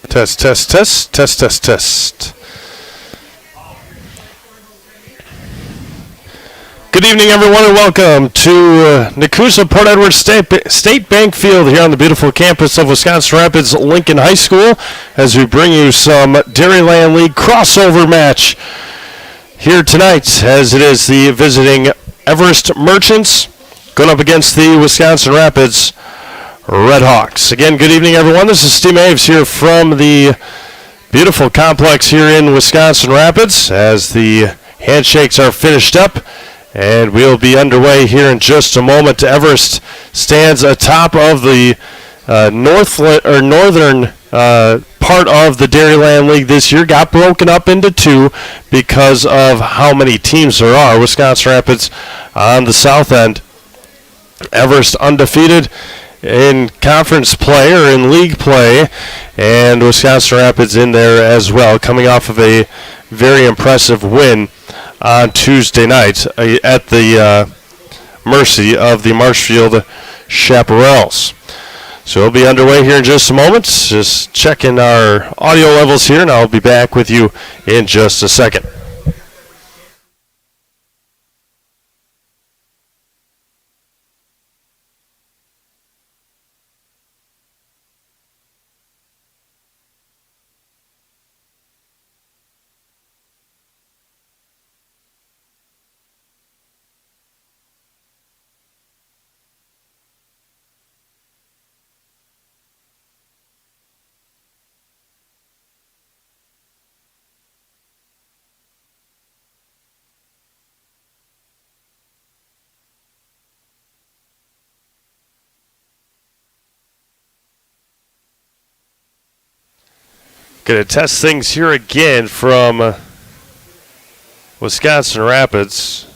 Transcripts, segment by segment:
Test, test, test, test, test, test. Good evening, everyone, and welcome to Nakusa Port Edward State Bank Field here on the beautiful campus of Wisconsin Rapids Lincoln High School as we bring you some Dairyland League crossover match here tonight, as it is the visiting Everest Merchants going up against the Wisconsin Rapids Redhawks. Again, good evening, everyone. This is Steve Aves here from the beautiful complex here in Wisconsin Rapids as the handshakes are finished up. And we'll be underway here in just a moment. Everest stands atop of the northern part of the Dairyland League this year. Got broken up into two because of how many teams there are. Wisconsin Rapids on the south end. Everest undefeated in conference play or in league play. And Wisconsin Rapids in there as well, coming off of a very impressive win on Tuesday night at the mercy of the Marshfield Chaparrals. So we'll be underway here in just a moment. Just checking our audio levels here, and I'll be back with you in just a second. Going to test things here again from Wisconsin Rapids.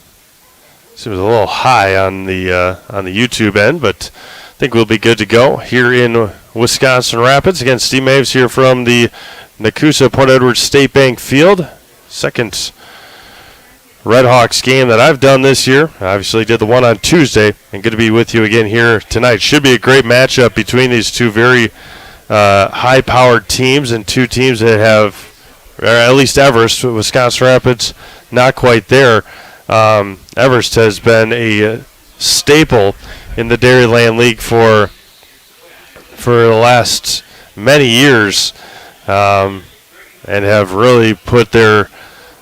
Seems a little high on the YouTube end, but I think we'll be good to go here in Wisconsin Rapids. Again, Steve Maves here from the Nakusa Port Edward State Bank Field. Second Redhawks game that I've done this year. I obviously did the one on Tuesday, and good to be with you again here tonight. Should be a great matchup between these two very high-powered teams and two teams that have, or at least Everest, Wisconsin Rapids, not quite there. Everest has been a staple in the Dairyland League for the last many years, and have really put their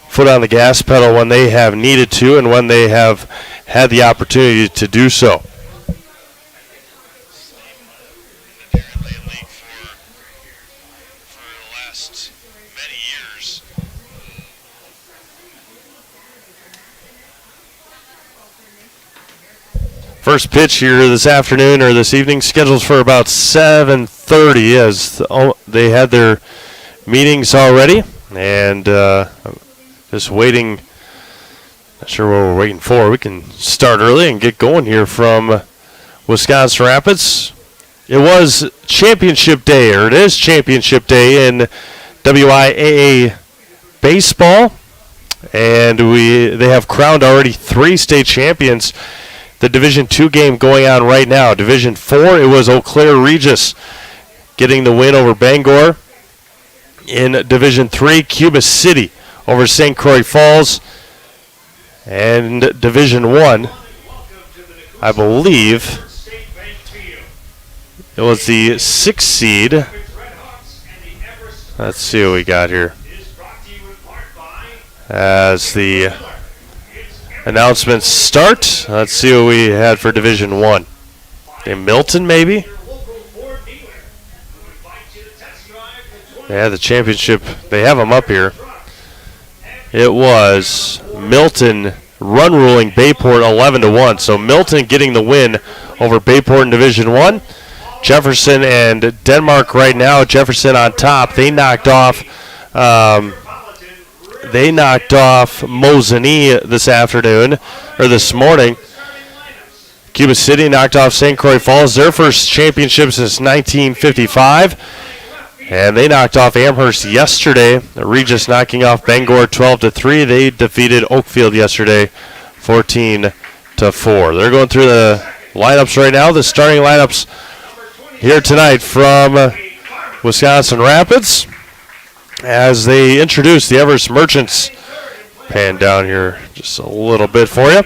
foot on the gas pedal when they have needed to and when they have had the opportunity to do so. First pitch here this afternoon or this evening scheduled for about 7:30 as they had their meetings already, and just waiting. Not sure what we're waiting for. We can start early and get going here from Wisconsin Rapids. It was championship day, or it is championship day in WIAA baseball, and they have crowned already 3 state champions. The Division II game going on right now. Division IV, it was Eau Claire Regis getting the win over Bangor. In Division III, Cuba City over St. Croix Falls. And Division I, I believe, it was the 6th seed. Let's see what we got here. As the announcements start, let's see what we had for Division I. Okay, Milton, maybe? Yeah, the championship, they have them up here. It was Milton run-ruling Bayport 11-1. So Milton getting the win over Bayport in Division I. Jefferson and Denmark right now. Jefferson on top. They knocked off Mosinee this morning. Cuba City knocked off St. Croix Falls, their first championship since 1955. And they knocked off Amherst yesterday. Regis knocking off Bangor 12-3. They defeated Oakfield yesterday 14-4. They're going through the lineups right now. The starting lineups here tonight from Wisconsin Rapids as they introduce the Everest Merchants. Pan down here just a little bit for you.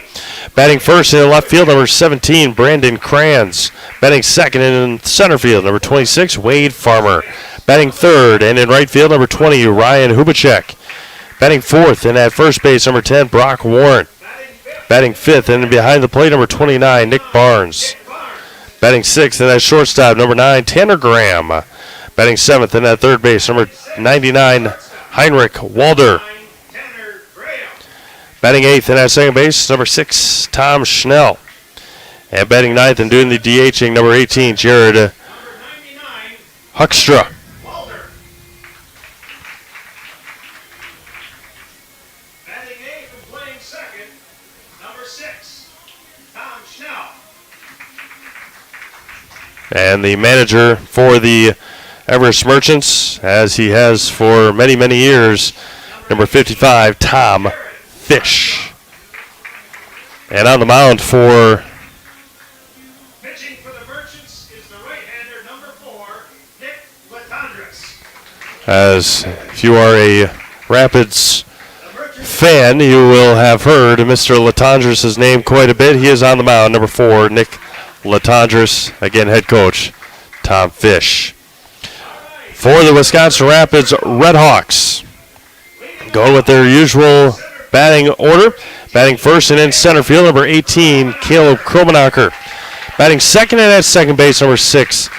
Batting first in left field, number 17, Brandon Kranz. Batting second in center field, number 26, Wade Farmer. Batting third and in right field, number 20, Ryan Hubacek. Batting fourth and at first base, number 10, Brock Warren. Batting fifth and behind the plate, number 29, Nick Barnes. Batting sixth and at shortstop, number 9, Tanner Graham. Batting seventh and at third base, number 99, Heinrich Walder. Batting eighth and at second base, number 6, Tom Schnell. And batting ninth and doing the DHing, number 18, Jared Huckstra. Batting eighth and playing second, number 6, Tom Schnell. And the manager for the Everest Merchants, as he has for many, many years, number 55, Tom Fish. And on the mound for Pitching for the Merchants is the right-hander, number 4, Nick Letondres. as if you are a Rapids fan, you will have heard Mr. Latondras' name quite a bit. He is on the mound, number 4, Nick Latondres. Again, head coach, Tom Fish. For the Wisconsin Rapids Redhawks, going with their usual batting order. Batting first and in center field, number 18, Caleb Kromenacher. Batting second and at second base, number 6,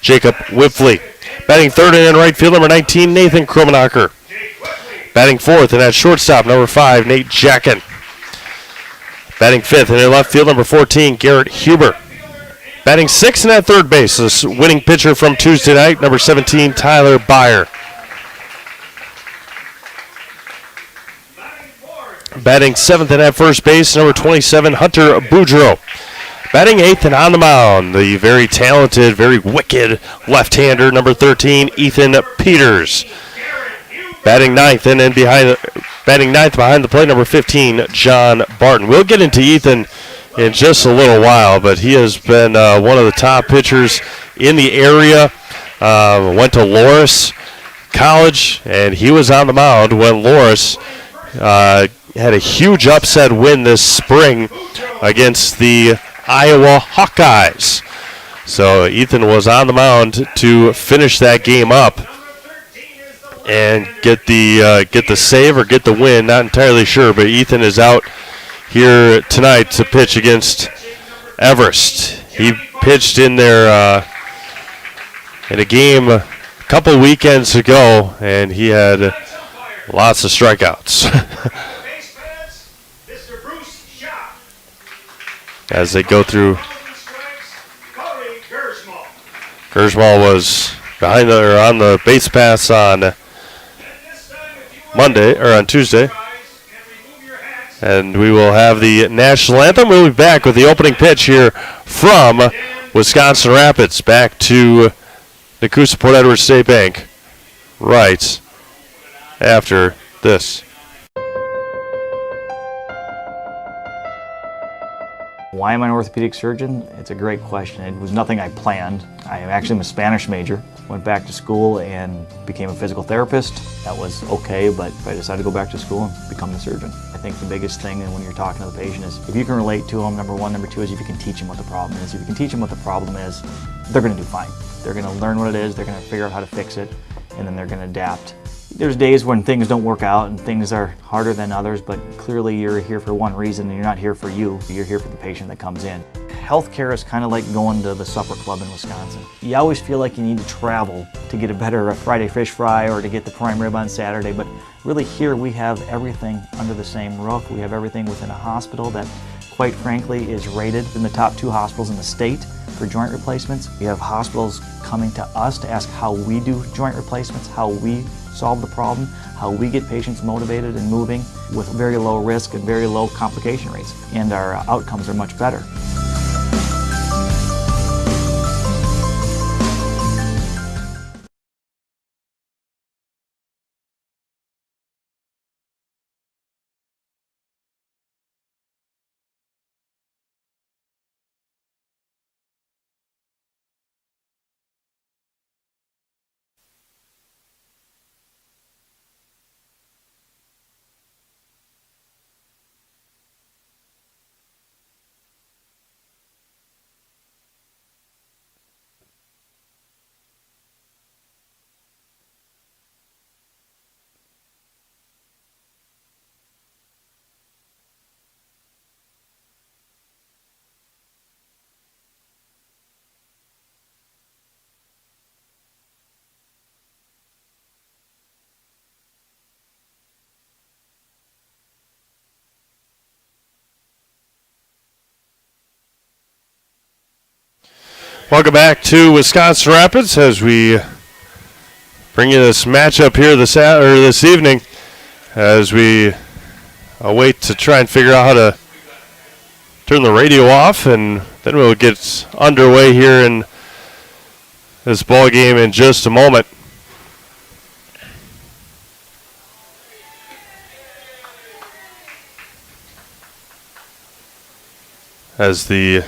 Jacob Whipfley. Batting third and in right field, number 19, Nathan Kromenacher. Batting fourth and at shortstop, number 5, Nate Jackin. Batting fifth and in left field, number 14, Garrett Huber. Batting sixth and at third base, this winning pitcher from Tuesday night, number 17, Tyler Byer. Batting seventh and at first base, number 27, Hunter Boudreau. Batting eighth and on the mound, the very talented, very wicked left-hander, number 13, Ethan Peters. Batting ninth and then batting ninth behind the plate, number 15, John Barton. We'll get into Ethan in just a little while, but he has been one of the top pitchers in the area. Went to Loras College, and he was on the mound when Loras had a huge upset win this spring against the Iowa Hawkeyes. So Ethan was on the mound to finish that game up and get the save or get the win. Not entirely sure, but Ethan is out here tonight to pitch against Everest. He pitched in there in a game a couple weekends ago, and he had lots of strikeouts. As they go through, Gersmal was on the base pass on Monday or on Tuesday. And we will have the national anthem. We'll be back with the opening pitch here from Wisconsin Rapids back to Nakusa Port Edward State Bank right after this. Why am I an orthopedic surgeon? It's a great question. It was nothing I planned. I actually am a Spanish major. Went back to school and became a physical therapist. That was okay, but I decided to go back to school and become the surgeon. I think the biggest thing when you're talking to the patient is if you can relate to them, number one. Number two is if you can teach them what the problem is. If you can teach them what the problem is, they're going to do fine. They're going to learn what it is, they're going to figure out how to fix it, and then they're going to adapt. There's days when things don't work out and things are harder than others, but clearly you're here for one reason and you're not here for you. You're here for the patient that comes in. Healthcare is kind of like going to the supper club in Wisconsin. You always feel like you need to travel to get a better Friday fish fry or to get the prime rib on Saturday, but really here we have everything under the same roof. We have everything within a hospital that, quite frankly, is rated in the top 2 hospitals in the state for joint replacements. We have hospitals coming to us to ask how we do joint replacements, how we solve the problem, how we get patients motivated and moving with very low risk and very low complication rates. And our outcomes are much better. Welcome back to Wisconsin Rapids as we bring you this matchup here this evening as we wait to try and figure out how to turn the radio off, and then we'll get underway here in this ball game in just a moment. As the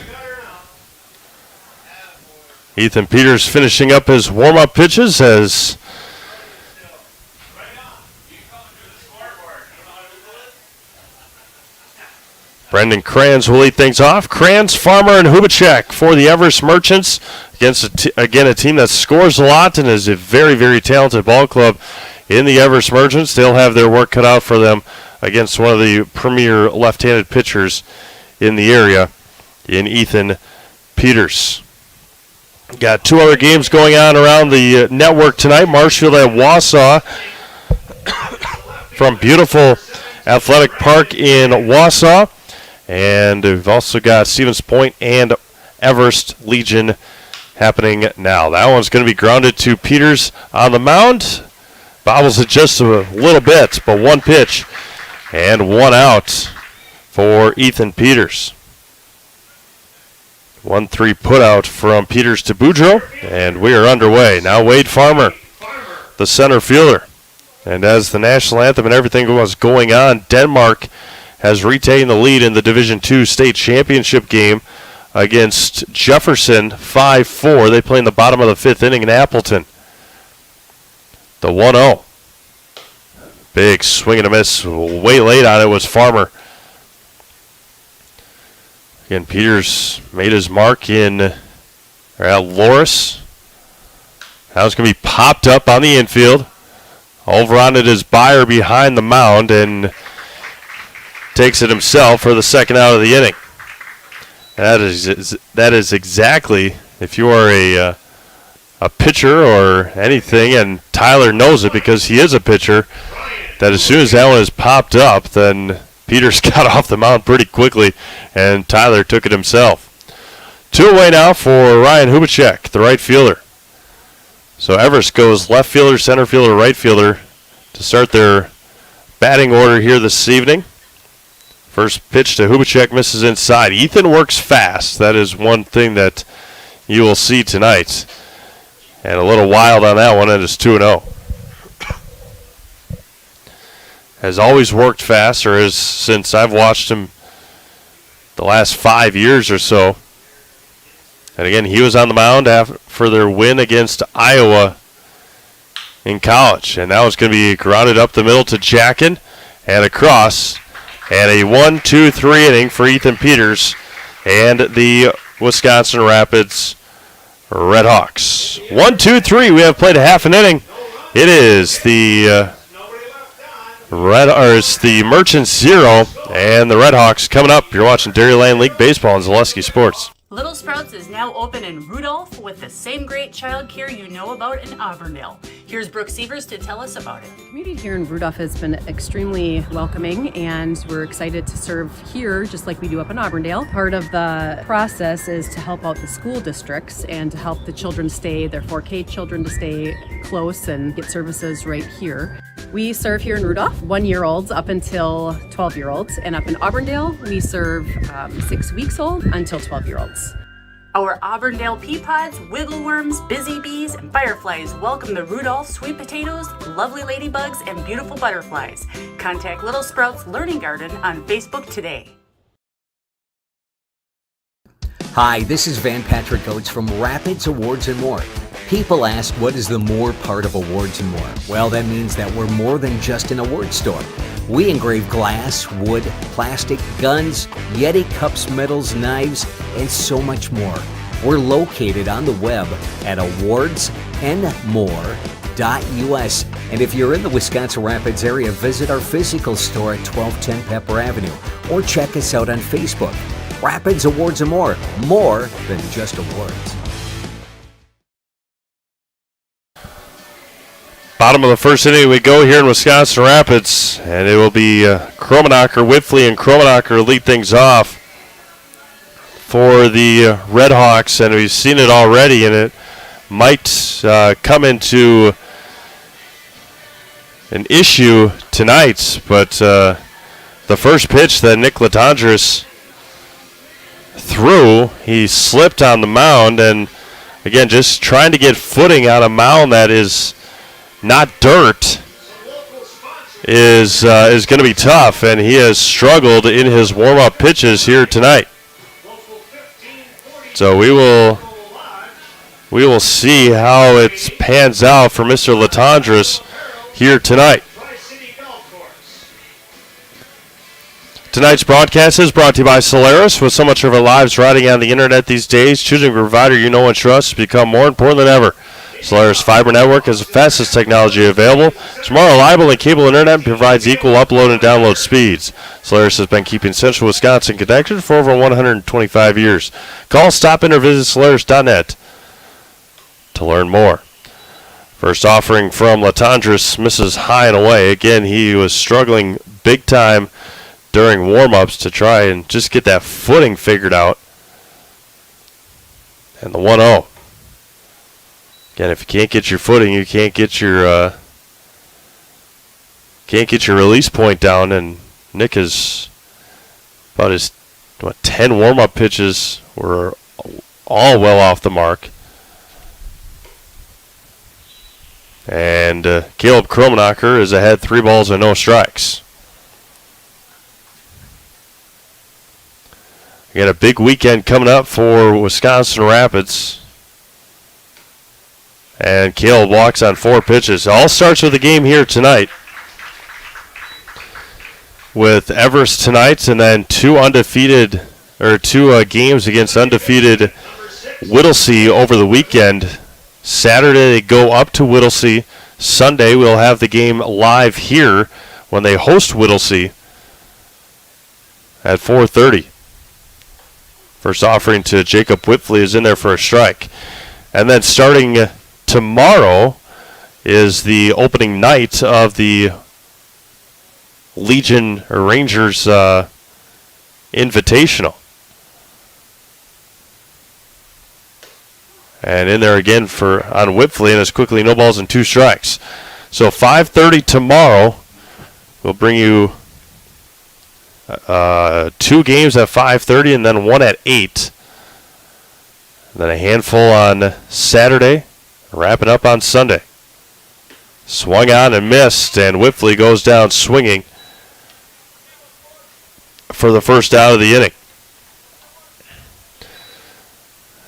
Ethan Peters finishing up his warm-up pitches as Brendan Kranz will lead things off. Kranz, Farmer, and Hubacek for the Everest Merchants against, a team that scores a lot and is a very, very talented ball club in the Everest Merchants. They'll have their work cut out for them against one of the premier left-handed pitchers in the area in Ethan Peters. Got two other games going on around the network tonight. Marshfield at Wausau from beautiful Athletic Park in Wausau. And we've also got Stevens Point and Everest Legion happening now. That one's going to be grounded to Peters on the mound. Bobbles it just a little bit, but one pitch and one out for Ethan Peters. 1-3 put out from Peters to Boudreaux, and we are underway. Now Wade Farmer, the center fielder. And as the national anthem and everything was going on, Denmark has retained the lead in the Division II state championship game against Jefferson 5-4. They play in the bottom of the fifth inning in Appleton. The 1-0. Big swing and a miss. Way late on it was Farmer. Again, Peters made his mark at Loris. That was going to be popped up on the infield. Over on it is Byer behind the mound and takes it himself for the second out of the inning. That is exactly, if you are a pitcher or anything, and Tyler knows it because he is a pitcher, that as soon as that one is popped up, then Peters got off the mound pretty quickly, and Tyler took it himself. 2 away now for Ryan Hubacek, the right fielder. So Everest goes left fielder, center fielder, right fielder to start their batting order here this evening. First pitch to Hubacek misses inside. Ethan works fast. That is one thing that you will see tonight. And a little wild on that one, and it's 2-0. Has always worked fast, or since I've watched him the last 5 years or so. And again, he was on the mound for their win against Iowa in college. And that was going to be grounded up the middle to Jackin and across. And a 1-2-3 inning for Ethan Peters and the Wisconsin Rapids Redhawks. 1-2-3. We have played a half an inning. It is the the Merchants 0 and the Redhawks coming up. You're watching Dairyland League Baseball on Zaleski Sports. Little Sprouts is now open in Rudolph with the same great child care you know about in Auburndale. Here's Brooke Sievers to tell us about it. The community here in Rudolph has been extremely welcoming, and we're excited to serve here just like we do up in Auburndale. Part of the process is to help out the school districts and to help the children their 4K children to stay close and get services right here. We serve here in Rudolph 1-year-olds up until 12-year-olds, and up in Auburndale we serve 6 weeks old until 12-year-olds. Our Auburndale pea pods, wiggle worms, busy bees, and fireflies welcome the Rudolph sweet potatoes, lovely ladybugs, and beautiful butterflies. Contact Little Sprouts Learning Garden on Facebook today. Hi, this is Van Patrick Oates from Rapids Awards and More. People ask, what is the more part of Awards and More? Well, that means that we're more than just an award store. We engrave glass, wood, plastic, guns, Yeti cups, medals, knives, and so much more. We're located on the web at awardsandmore.us. And if you're in the Wisconsin Rapids area, visit our physical store at 1210 Pepper Avenue or check us out on Facebook. Rapids Awards and More than just awards. Bottom of the first inning we go here in Wisconsin Rapids, and it will be Kromenacher, Whitfley, and Kromenacher lead things off. for the Red Hawks, and we've seen it already, and it might come into an issue tonight. But the first pitch that Nick Latondres threw, he slipped on the mound, and again, just trying to get footing on a mound that is not dirt is going to be tough, and he has struggled in his warm-up pitches here tonight. So we will see how it pans out for Mr. Letondres here tonight. Tonight's broadcast is brought to you by Solaris. With so much of our lives riding on the internet these days, choosing a provider you know and trust has become more important than ever. Solaris Fiber Network is the fastest technology available. It's more reliable than cable internet and provides equal upload and download speeds. Solaris has been keeping Central Wisconsin connected for over 125 years. Call, stop in, or visit Solaris.net to learn more. First offering from Latondres misses high and away. Again, he was struggling big time during warm-ups to try and just get that footing figured out. And the 1-0. Again, if you can't get your footing, you can't get your release point down. And Nick is about his 10 warm-up pitches were all well off the mark. And Caleb Kromenacher is ahead 3 balls and no strikes. Again, a big weekend coming up for Wisconsin Rapids. And Caleb walks on 4 pitches. All starts with the game here tonight, with Everest tonight, and then 2 games against undefeated Whittlesey over the weekend. Saturday they go up to Whittlesey. Sunday we'll have the game live here when they host Whittlesey at 4:30. First offering to Jacob Whitfley is in there for a strike. And then starting tomorrow is the opening night of the Legion Rangers Invitational. And in there again on Whitfley, and it's quickly no balls and 2 strikes. So 5:30 tomorrow. We'll bring you 2 games at 5:30 and then 1 at 8. And then a handful on Saturday, wrapping up on Sunday. Swung on and missed, and Whitfley goes down swinging for the first out of the inning.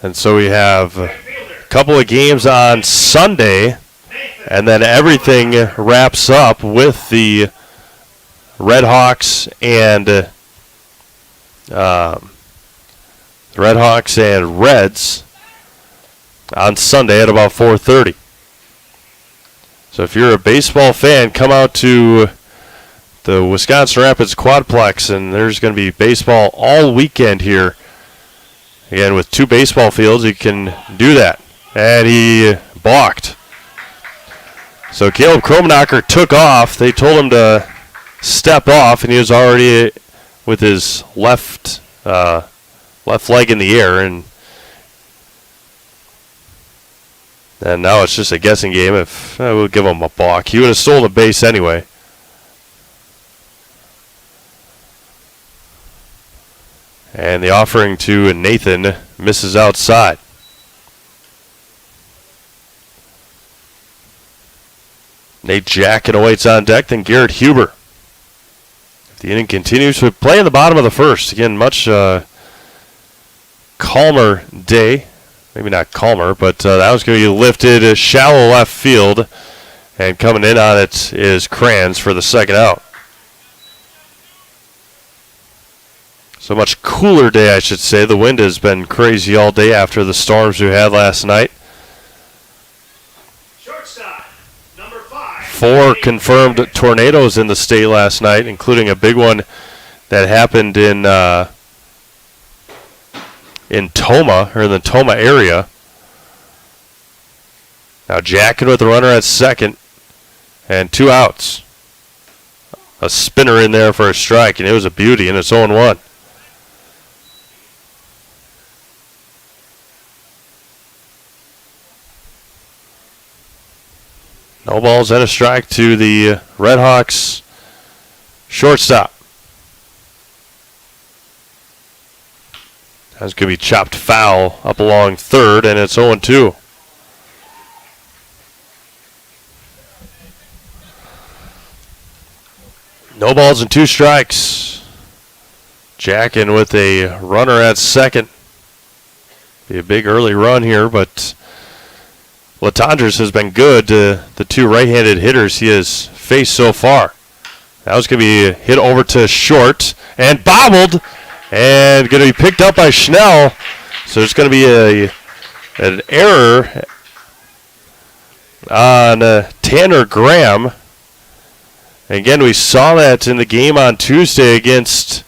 And so we have a couple of games on Sunday, and then everything wraps up with the Red Hawks and Reds on Sunday at about 4:30. So if you're a baseball fan, come out to the Wisconsin Rapids Quadplex, and there's going to be baseball all weekend here. Again, with 2 baseball fields, you can do that. And he balked. So Caleb Kromenacher took off. They told him to step off, and he was already with his left leg in the air. And now it's just a guessing game. If we'll give him a balk. He would have stolen the base anyway. And the offering to Nathan misses outside. Nate Jacket awaits on deck, then Garrett Huber. If the inning continues, we play in the bottom of the first. Again, much calmer day. Maybe not calmer, but that was going to be lifted shallow left field. And coming in on it is Krabs for the second out. So much cooler day, I should say. The wind has been crazy all day after the storms we had last night. Shortstop, number 5. 4 confirmed tornadoes in the state last night, including a big one that happened in Toma, or in the Toma area. Now Jacket with the runner at second, and 2 outs. A spinner in there for a strike, and it was a beauty, and it's 0-1. No balls and a strike to the Red Hawks shortstop. That's going to be chopped foul up along third, and it's 0-2. No balls and 2 strikes. Jackin with a runner at second. Be a big early run here, but Latondres has been good to the 2 right-handed hitters he has faced so far. That was going to be hit over to short and bobbled, and going to be picked up by Schnell. So there's going to be an error on Tanner Graham. Again, we saw that in the game on Tuesday against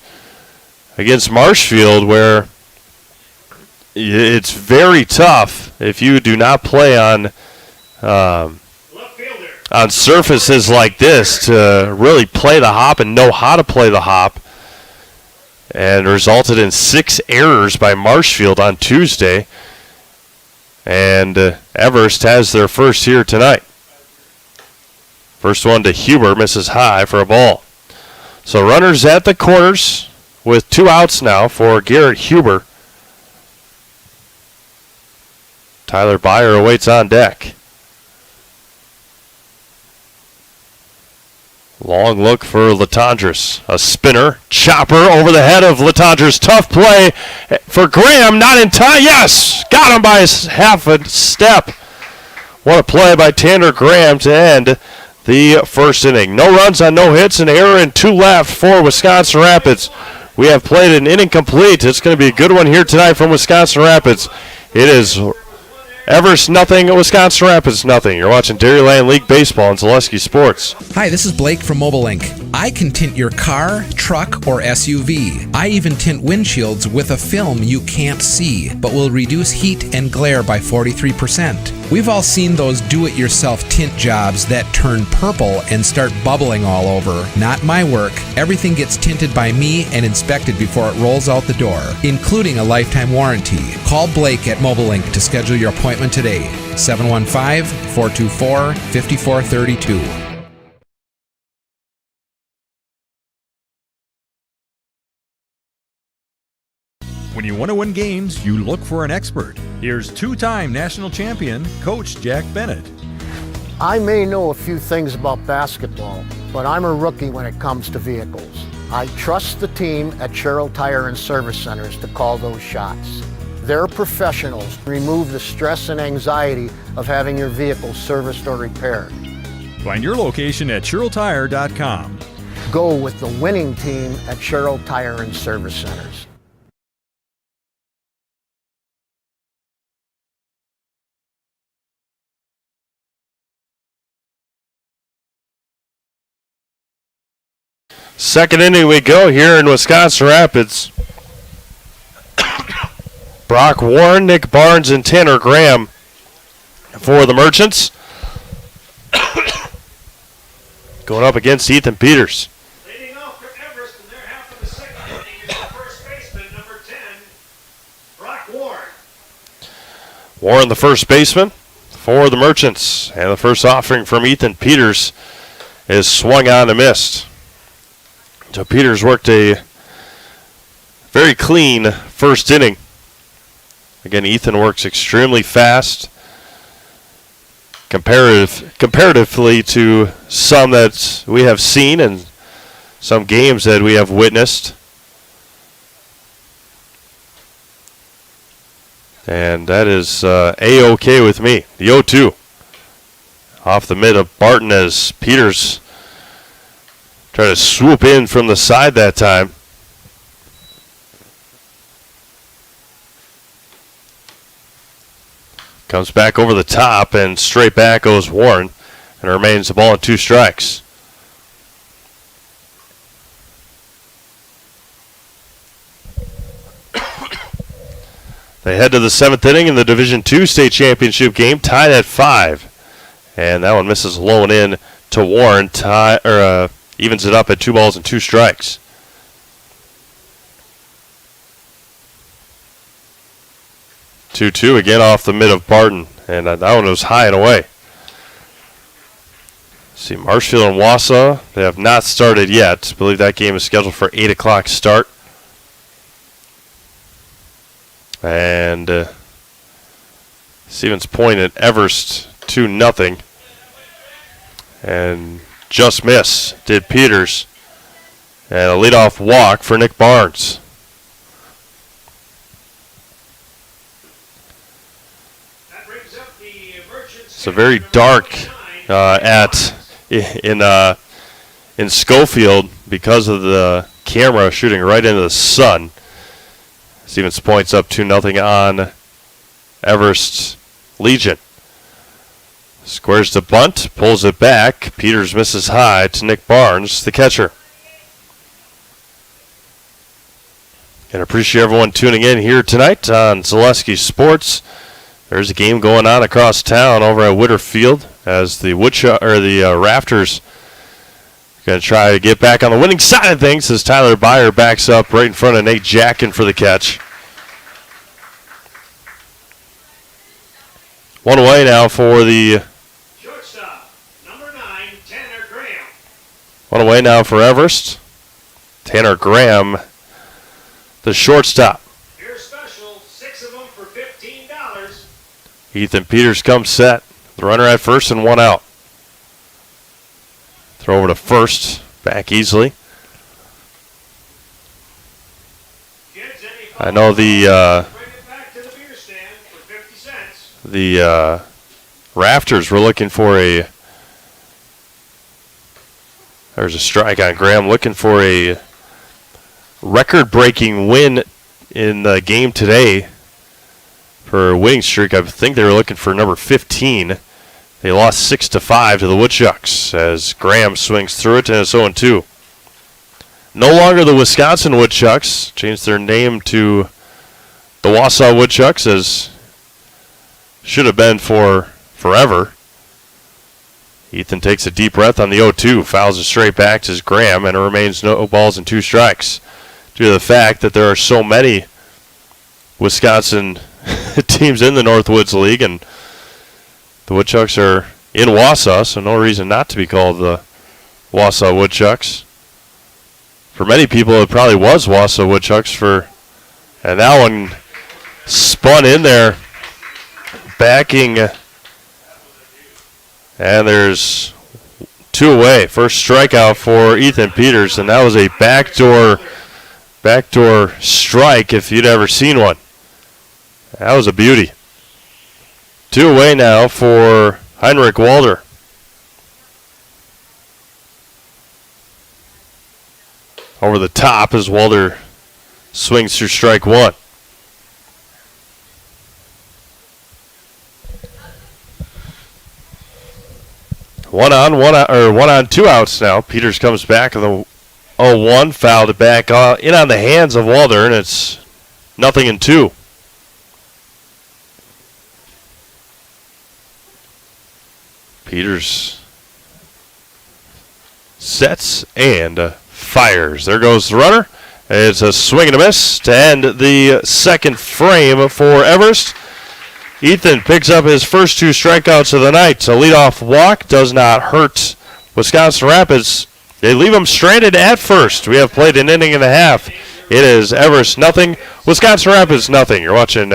Marshfield, where it's very tough if you do not play on surfaces like this to really play the hop and know how to play the hop, and resulted in 6 errors by Marshfield on Tuesday. And Everest has their first here tonight. First one to Huber, misses high for a ball. So runners at the corners with 2 outs now for Garrett Huber. Tyler Byer awaits on deck. Long look for Latondres. A spinner. Chopper over the head of Latondres. Tough play for Graham. Not in time. Yes! Got him by half a step. What a play by Tanner Graham to end the first inning. No runs on no hits, an error and 2 left for Wisconsin Rapids. We have played an inning complete. It's going to be a good one here tonight from Wisconsin Rapids. It is Everest nothing, Wisconsin Rapids nothing. You're watching Dairyland League Baseball on Zaleski Sports. Hi, this is Blake from Mobile Link. I can tint your car, truck, or SUV. I even tint windshields with a film you can't see, but will reduce heat and glare by 43%. We've all seen those do-it-yourself tint jobs that turn purple and start bubbling all over. Not my work. Everything gets tinted by me and inspected before it rolls out the door, including a lifetime warranty. Call Blake at Mobile Link to schedule your appointment today. 715-424-5432. When you want to win games, you look for an expert. Here's 2-time national champion, Coach Jack Bennett. I may know a few things about basketball, but I'm a rookie when it comes to vehicles. I trust the team at Sherrill Tire and Service Centers to call those shots. They're professionals. Remove the stress and anxiety of having your vehicle serviced or repaired. Find your location at SherrillTire.com. Go with the winning team at Sherrill Tire and Service Centers. Second inning we go here in Wisconsin Rapids. Brock Warren, Nick Barnes, and Tanner Graham for the Merchants. Going up against Ethan Peters. Leading off for Everest in their half of the second inning is the first baseman, number 10, Brock Warren. Warren, the first baseman for the Merchants. And the first offering from Ethan Peters is swung on and missed. So Peters worked a very clean first inning. Again, Ethan works extremely fast comparatively to some that we have seen and some games that we have witnessed. And that is A-OK with me. The 0-2 off the mid of Barton as Peters try to swoop in from the side that time. Comes back over the top and straight back goes Warren, and remains the ball at 2 strikes. They head to the 7th inning in the Division II state championship game, tied at 5. And that one misses low and in to Warren, evens it up at 2 balls and 2 strikes. Two again off the mid of Barton, and that one was high and away. See, Marshfield and Wausau, they have not started yet. I believe that game is scheduled for 8 o'clock start. And Stevens Point at Everest 2-0. And just miss did Peters. And a leadoff walk for Nick Barnes. It's a very dark in Schofield because of the camera shooting right into the sun. Stevens Point's up 2-0 on Everest Legion. Squares the bunt, pulls it back. Peters misses high to Nick Barnes, the catcher. And appreciate everyone tuning in here tonight on Zaleski Sports. There's a game going on across town over at Whitterfield as the Rafters are going to try to get back on the winning side of things as Tyler Byer backs up right in front of Nate Jackin for the catch. One away now for the shortstop, number 9, Tanner Graham. One away now for Everest. Tanner Graham, the shortstop. Here's special, 6 of them for $15. Ethan Peters comes set. The runner at first and one out. Throw over to first. Back easily. I know the Rafters were looking for a... There's a strike on Graham. Looking for a record-breaking win in the game today for a winning streak. I think they were looking for number 15. They lost 6-5 to the Woodchucks as Graham swings through it and it's 0-2. No longer the Wisconsin Woodchucks. Changed their name to the Wausau Woodchucks, as should have been for forever. Ethan takes a deep breath on the 0-2, fouls it straight back to Graham, and it remains no balls and 2 strikes. Due to the fact that there are so many Wisconsin teams in the Northwoods League, and the Woodchucks are in Wausau, so no reason not to be called the Wausau Woodchucks. For many people, it probably was Wausau Woodchucks and that one spun in there, backing, and there's 2 away. First strikeout for Ethan Peters, and that was a backdoor strike if you'd ever seen one. That was a beauty. 2 away now for Heinrich Walder. Over the top as Walder swings through strike 1. One on, 2 outs now. Peters comes back in the 0-1, fouled it back in on the hands of Walder, and it's 0-2. Peters sets and fires. There goes the runner. It's a swing and a miss to end the second frame for Everest. Ethan picks up his first 2 strikeouts of the night. A leadoff walk does not hurt Wisconsin Rapids. They leave him stranded at first. We have played an inning and a half. It is Everest 0, Wisconsin Rapids 0. You're watching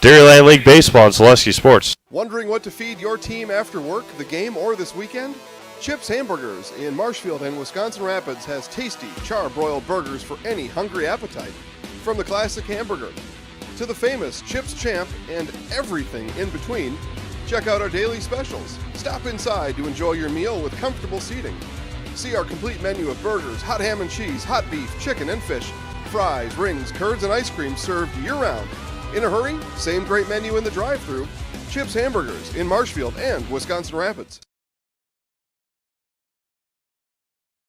Dairyland League Baseball on Zaleski Sports. Wondering what to feed your team after work, the game, or this weekend? Chips Hamburgers in Marshfield and Wisconsin Rapids has tasty, char-broiled burgers for any hungry appetite. From the classic hamburger to the famous Chips Champ and everything in between, check out our daily specials. Stop inside to enjoy your meal with comfortable seating. See our complete menu of burgers, hot ham and cheese, hot beef, chicken and fish, fries, rings, curds, and ice cream served year-round. In a hurry? Same great menu in the drive-thru. Chips Hamburgers in Marshfield and Wisconsin Rapids.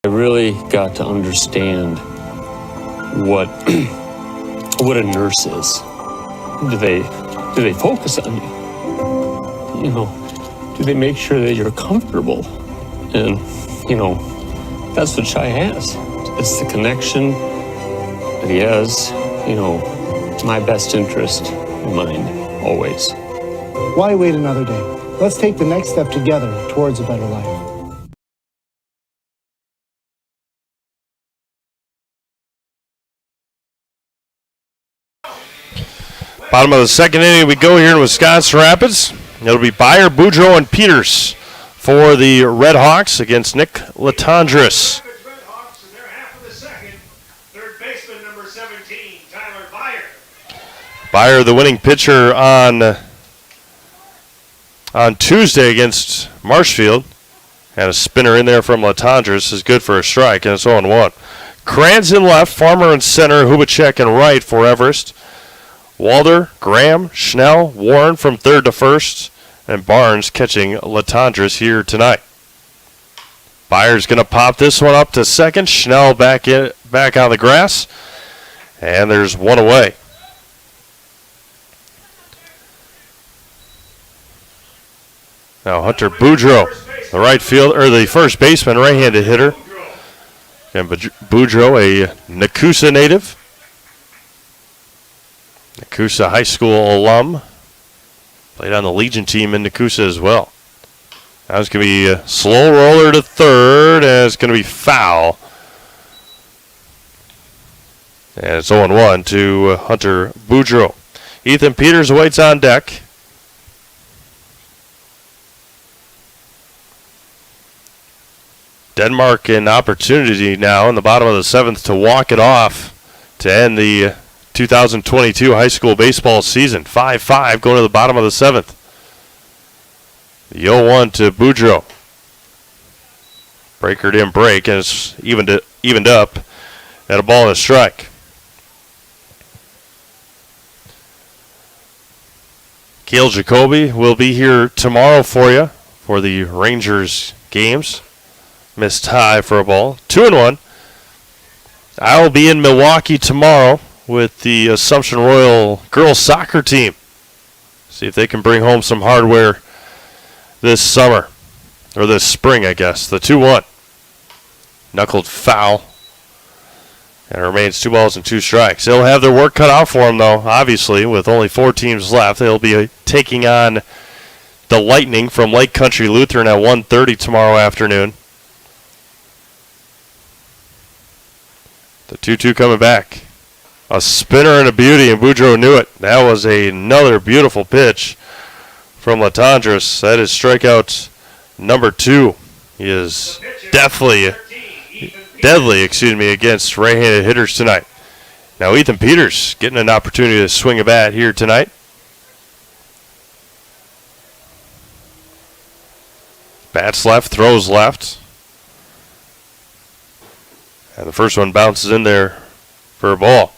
I really got to understand what a nurse is. Do they focus on you? You know, do they make sure that you're comfortable? And, you know, that's what Shai has. It's the connection that he has, you know, my best interest in mind, always. Why wait another day? Let's take the next step together towards a better life. Bottom of the second inning we go here in Wisconsin Rapids. It'll be Byer, Boudreaux, and Peters for the Red Hawks against Nick Latondres. Red Hawks in their half of the second. Third baseman number 17, Tyler Byer. Byer, the winning pitcher on Tuesday against Marshfield. And a spinner in there from Latondres is good for a strike, and it's 0-1. Kranz in left, Farmer in center, Hubacek in right for Everest. Walder, Graham, Schnell, Warren from third to first, and Barnes catching Latondres here tonight. Byer's going to pop this one up to second. Schnell back on the grass, and there's one away. Now Hunter Boudreaux, the first baseman, right-handed hitter. And Boudreaux, a Nakusa native. Nakusa High School alum. Played on the Legion team in Nakusa as well. Now it's going to be a slow roller to third, and it's going to be foul. And it's 0-1 to Hunter Boudreaux. Ethan Peters waits on deck. Denmark an opportunity now in the bottom of the seventh to walk it off to end the 2022 high school baseball season. 5-5 going to the bottom of the seventh. The 0-1 to Boudreaux. Breaker didn't break, and it's evened up at a ball and a strike. Cale Jacoby will be here tomorrow for you for the Rangers games. Missed high for a ball. 2-1. I will be in Milwaukee tomorrow with the Assumption Royal girls soccer team. See if they can bring home some hardware this summer. Or this spring, I guess. The 2-1. Knuckled foul. And it remains 2 balls and 2 strikes. They'll have their work cut out for them, though, obviously, with only 4 teams left. They'll be taking on the Lightning from Lake Country Lutheran at 1:30 tomorrow afternoon. The 2-2 coming back. A spinner and a beauty, and Boudreaux knew it. That was another beautiful pitch from Latondres. That is strikeout number 2. He is deadly against right-handed hitters tonight. Now Ethan Peters getting an opportunity to swing a bat here tonight. Bats left, throws left. And the first one bounces in there for a ball.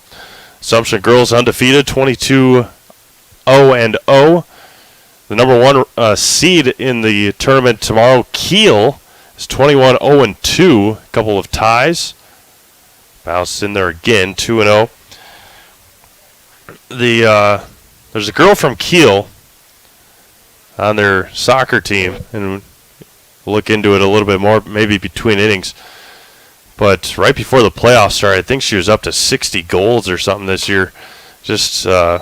Assumption girls undefeated, 22-0-0. The number 1 seed in the tournament tomorrow, Kiel, is 21-0-2. A couple of ties. Bounced in there again, 2-0. There's a girl from Kiel on their soccer team, and we'll look into it a little bit more, maybe between innings. But right before the playoffs started, I think she was up to 60 goals or something this year. Just a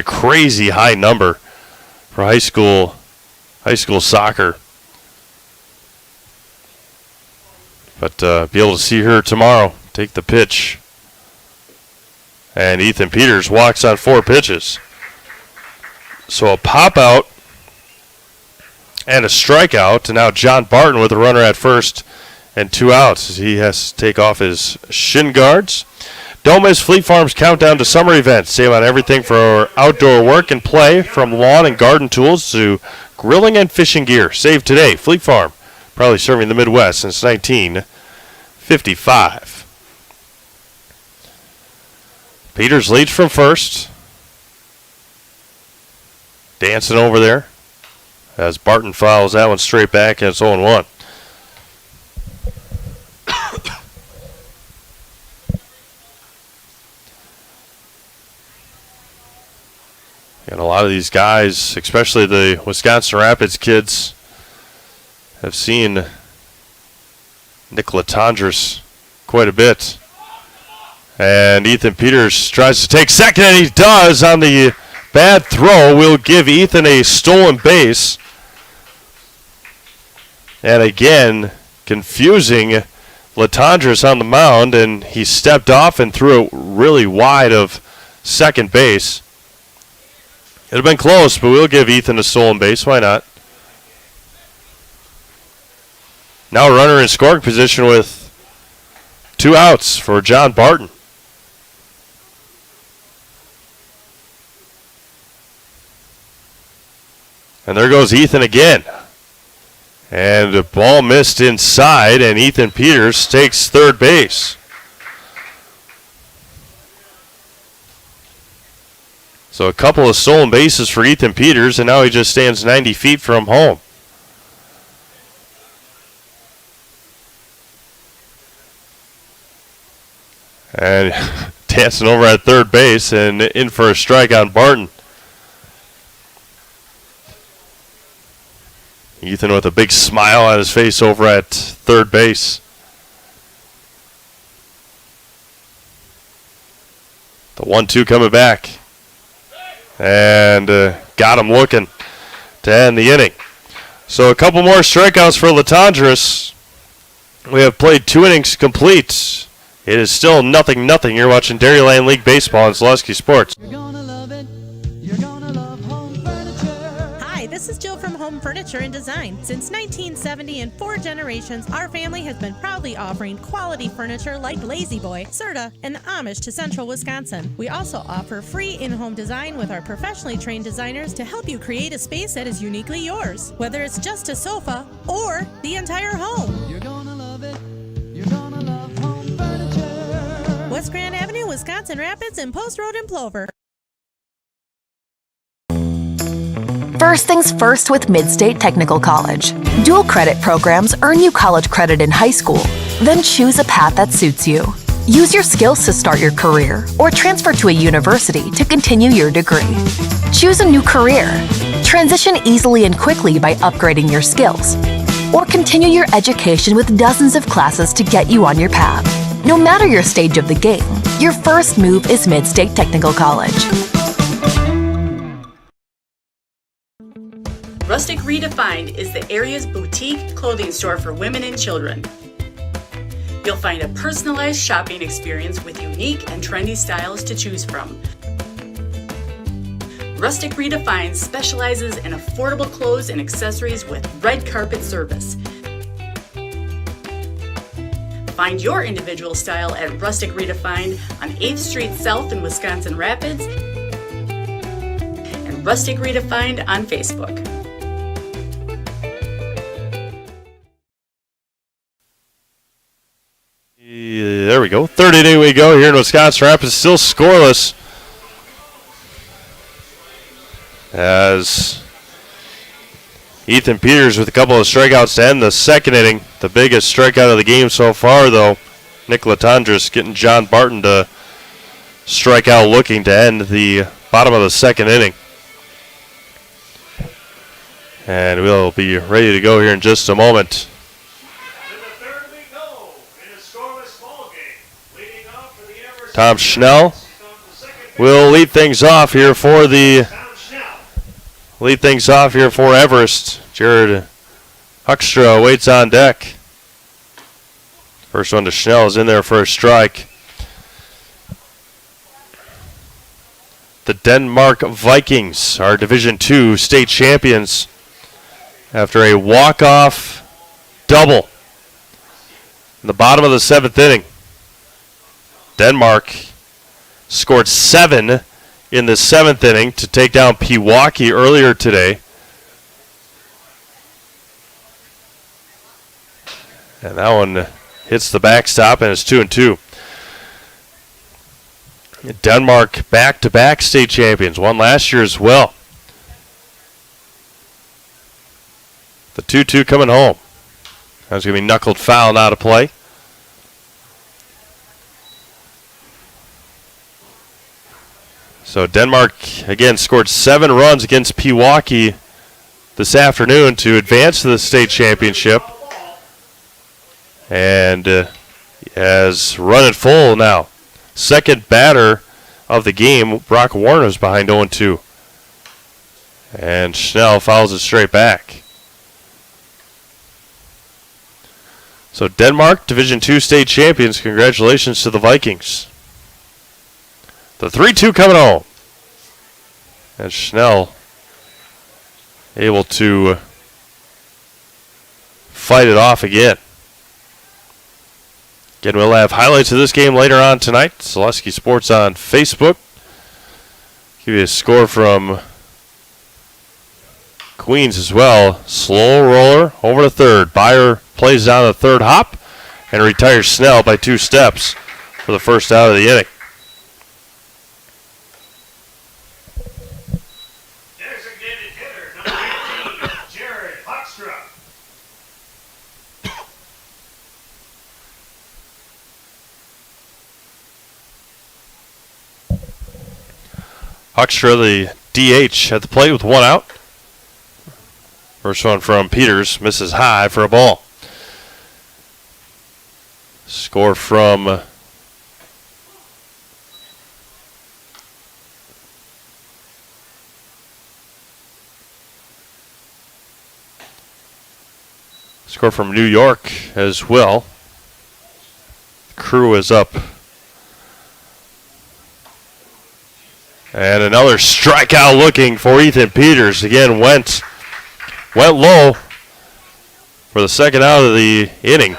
crazy high number for high school soccer. But be able to see her tomorrow take the pitch. And Ethan Peters walks on 4 pitches. So a pop out and a strikeout. And now John Barton with a runner at first. And 2 outs. He has to take off his shin guards. Don't miss Fleet Farm's countdown to summer events. Save on everything for outdoor work and play, from lawn and garden tools to grilling and fishing gear. Save today. Fleet Farm, probably serving the Midwest since 1955. Peters leads from first. Dancing over there as Barton fouls that one straight back, and it's 0-1. And a lot of these guys, especially the Wisconsin Rapids kids, have seen Nick Latondres quite a bit. And Ethan Peters tries to take second, and he does on the bad throw. We'll give Ethan a stolen base. And again, confusing Latondres on the mound, and he stepped off and threw it really wide of second base. It'd have been close, but we'll give Ethan a stolen base. Why not? Now a runner in scoring position with 2 outs for John Barton. And there goes Ethan again. And the ball missed inside, and Ethan Peters takes third base. So a couple of stolen bases for Ethan Peters, and now he just stands 90 feet from home. And dancing over at third base and in for a strike on Barton. Ethan with a big smile on his face over at third base. The 1-2 coming back. And got him looking to end the inning. So a couple more strikeouts for Latondras. We have played 2 innings complete. It is still 0-0. You're watching Dairyland League Baseball on Zaleski Sports. Hi, this is Jill from Home Furniture and Design. Since 1970 and 4 generations, our family has been proudly offering quality furniture like Lazy Boy, Serta, and the Amish to Central Wisconsin. We also offer free in-home design with our professionally trained designers to help you create a space that is uniquely yours, whether it's just a sofa or the entire home. You're gonna love it. You're gonna love Home Furniture. West Grand Avenue, Wisconsin Rapids, and Post Road in Plover. First things first with Mid-State Technical College. Dual credit programs earn you college credit in high school. Then choose a path that suits you. Use your skills to start your career or transfer to a university to continue your degree. Choose a new career. Transition easily and quickly by upgrading your skills. Or continue your education with dozens of classes to get you on your path. No matter your stage of the game, your first move is Mid-State Technical College. Rustic Redefined is the area's boutique clothing store for women and children. You'll find a personalized shopping experience with unique and trendy styles to choose from. Rustic Redefined specializes in affordable clothes and accessories with red carpet service. Find your individual style at Rustic Redefined on 8th Street South in Wisconsin Rapids and Rustic Redefined on Facebook. There we go. 3rd inning we go here in Wisconsin Rapids. Still scoreless. As Ethan Peters with a couple of strikeouts to end the 2nd inning. The biggest strikeout of the game so far, though. Nick Letondres getting John Barton to strike out looking to end the bottom of the 2nd inning. And we'll be ready to go here in just a moment. Tom Schnell will lead things off here for Everest. Jared Huckstra waits on deck. First one to Schnell is in there for a strike. The Denmark Vikings are Division II state champions after a walk-off double in the bottom of the 7th inning. Denmark scored 7 in the 7th inning to take down Pewaukee earlier today. And that one hits the backstop, and it's 2-2. Denmark back-to-back state champions, won last year as well. The 2-2 coming home. That's going to be knuckled foul now to play. So Denmark, again, scored 7 runs against Pewaukee this afternoon to advance to the state championship. And has run it full now. Second batter of the game, Brock Warren is behind 0-2. And Schnell fouls it straight back. So Denmark, Division II state champions. Congratulations to the Vikings. The 3-2 coming home. And Schnell able to fight it off again. Again, we'll have highlights of this game later on tonight. Selesky Sports on Facebook. Give you a score from Queens as well. Slow roller over to third. Byer plays down the third hop and retires Snell by 2 steps for the first out of the inning. Designated hitter, number 18, Jared Hoekstra. Hoekstra, the DH, at the plate with 1 out. First one from Peters, misses high for a ball. Score from New York as well. Crew is up. And another strikeout looking for Ethan Peters. Again, went low for the second out of the inning.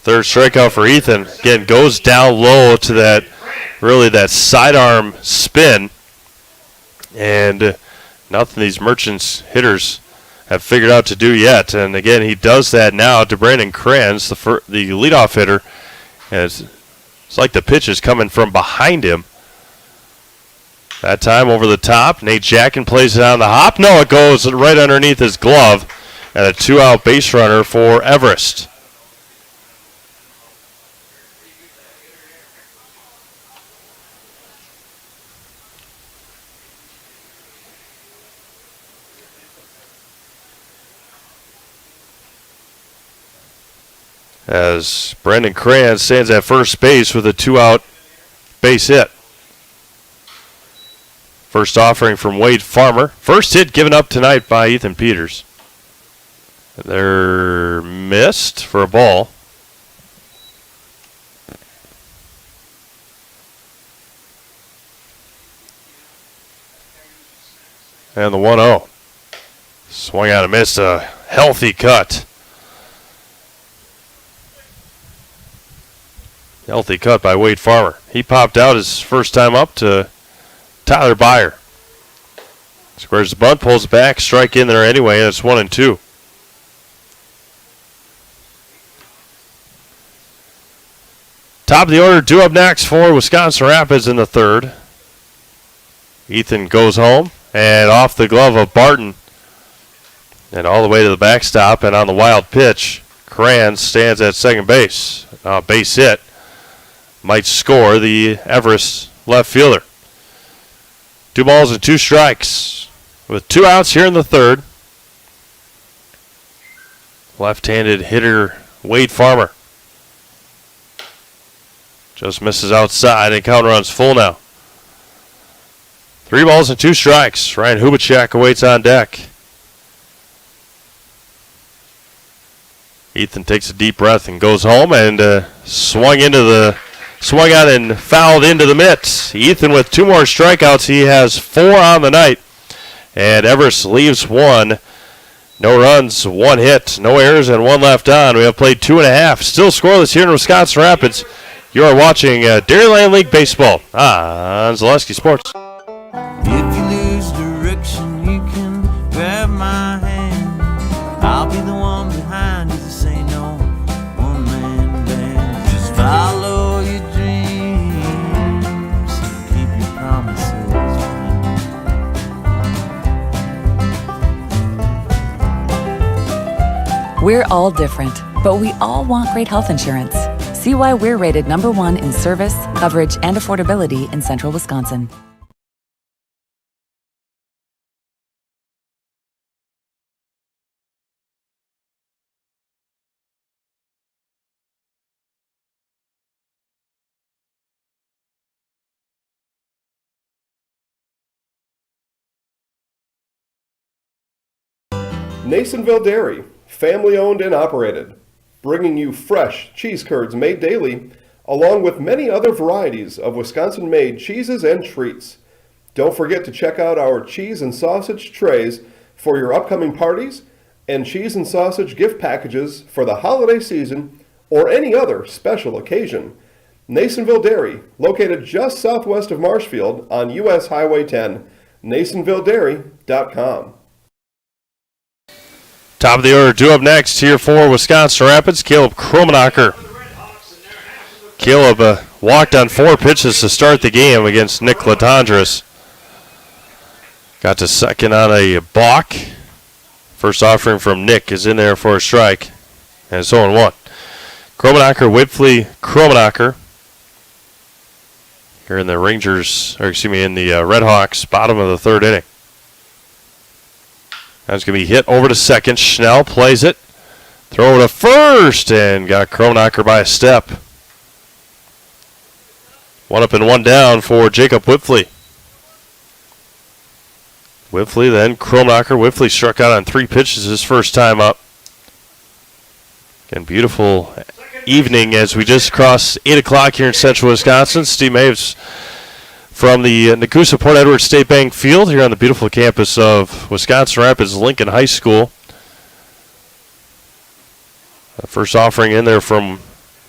Third strikeout for Ethan. Again, goes down low to that sidearm spin. And nothing these Merchants hitters have figured out to do yet. And again, he does that now to Brandon Kranz, the leadoff hitter. And it's like the pitch is coming from behind him. That time over the top. Nate Jacken plays it on the hop. No, it goes right underneath his glove. And a 2-out base runner for Everest. As Brandon Kranz stands at first base with a 2-out base hit. First offering from Wade Farmer. First hit given up tonight by Ethan Peters. They're missed for a ball. And the 1-0. Swung out and missed, a healthy cut. Healthy cut by Wade Farmer. He popped out his first time up to Tyler Byer. Squares the bunt, pulls it back, strike in there anyway, and it's 1-2. Top of the order, due up next for Wisconsin Rapids in the third. Ethan goes home, and off the glove of Barton, and all the way to the backstop, and on the wild pitch, Kranz stands at second base. Base hit. Might score the Everest left fielder. 2 balls and 2 strikes with 2 outs here in the third. Left-handed hitter Wade Farmer just misses outside and count runs full now. 3 balls and 2 strikes. Ryan Hubachek awaits on deck. Ethan takes a deep breath and goes home and swung out and fouled into the mitt. Ethan with 2 more strikeouts. He has 4 on the night. And Everest leaves 1. No runs, 1 hit, no errors, and 1 left on. We have played 2.5. Still scoreless here in Wisconsin Rapids. You are watching Dairyland League Baseball on Selesky Sports. If you lose direction, you can grab my hand. I'll be the one behind you to say no one-man band. Just follow your dreams, keep your promises. We're all different, but we all want great health insurance. See why we're rated #1 in service, coverage, and affordability in Central Wisconsin. Masonville Dairy, family owned and operated, bringing you fresh cheese curds made daily, along with many other varieties of Wisconsin-made cheeses and treats. Don't forget to check out our cheese and sausage trays for your upcoming parties and cheese and sausage gift packages for the holiday season or any other special occasion. Masonville Dairy, located just southwest of Marshfield on US Highway 10, MasonvilleDairy.com. Top of the order, due up next here for Wisconsin Rapids, Caleb Kromenacher. Caleb walked on 4 pitches to start the game against Nick Latondres. Got to second on a balk. First offering from Nick is in there for a strike. And it's 0-1. Kromenacher, Whitley, Kromenacher. Here in the Rangers, or excuse me, in the Red Hawks, bottom of the 3rd inning. That's going to be hit over to second. Schnell plays it. Throw to first, and got Kromenacher by a step. 1 up and 1 down for Jacob Whitley. Whitley, then Kromenacher. Whitley struck out on 3 pitches his first time up. Again, beautiful evening as we just crossed 8 o'clock here in central Wisconsin. Steve Maves from the Nakusa Port Edward State Bank Field here on the beautiful campus of Wisconsin Rapids Lincoln High School. The first offering in there from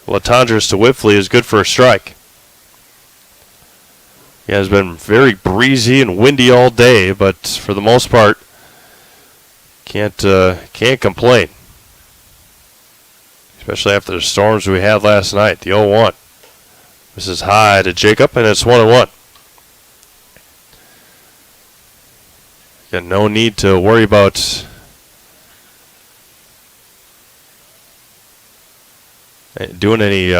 Latondres to Whitley is good for a strike. It has been very breezy and windy all day, but for the most part, can't complain. Especially after the storms we had last night, the 0-1. This is high to Jacob, and it's 1-1. Got no need to worry about doing any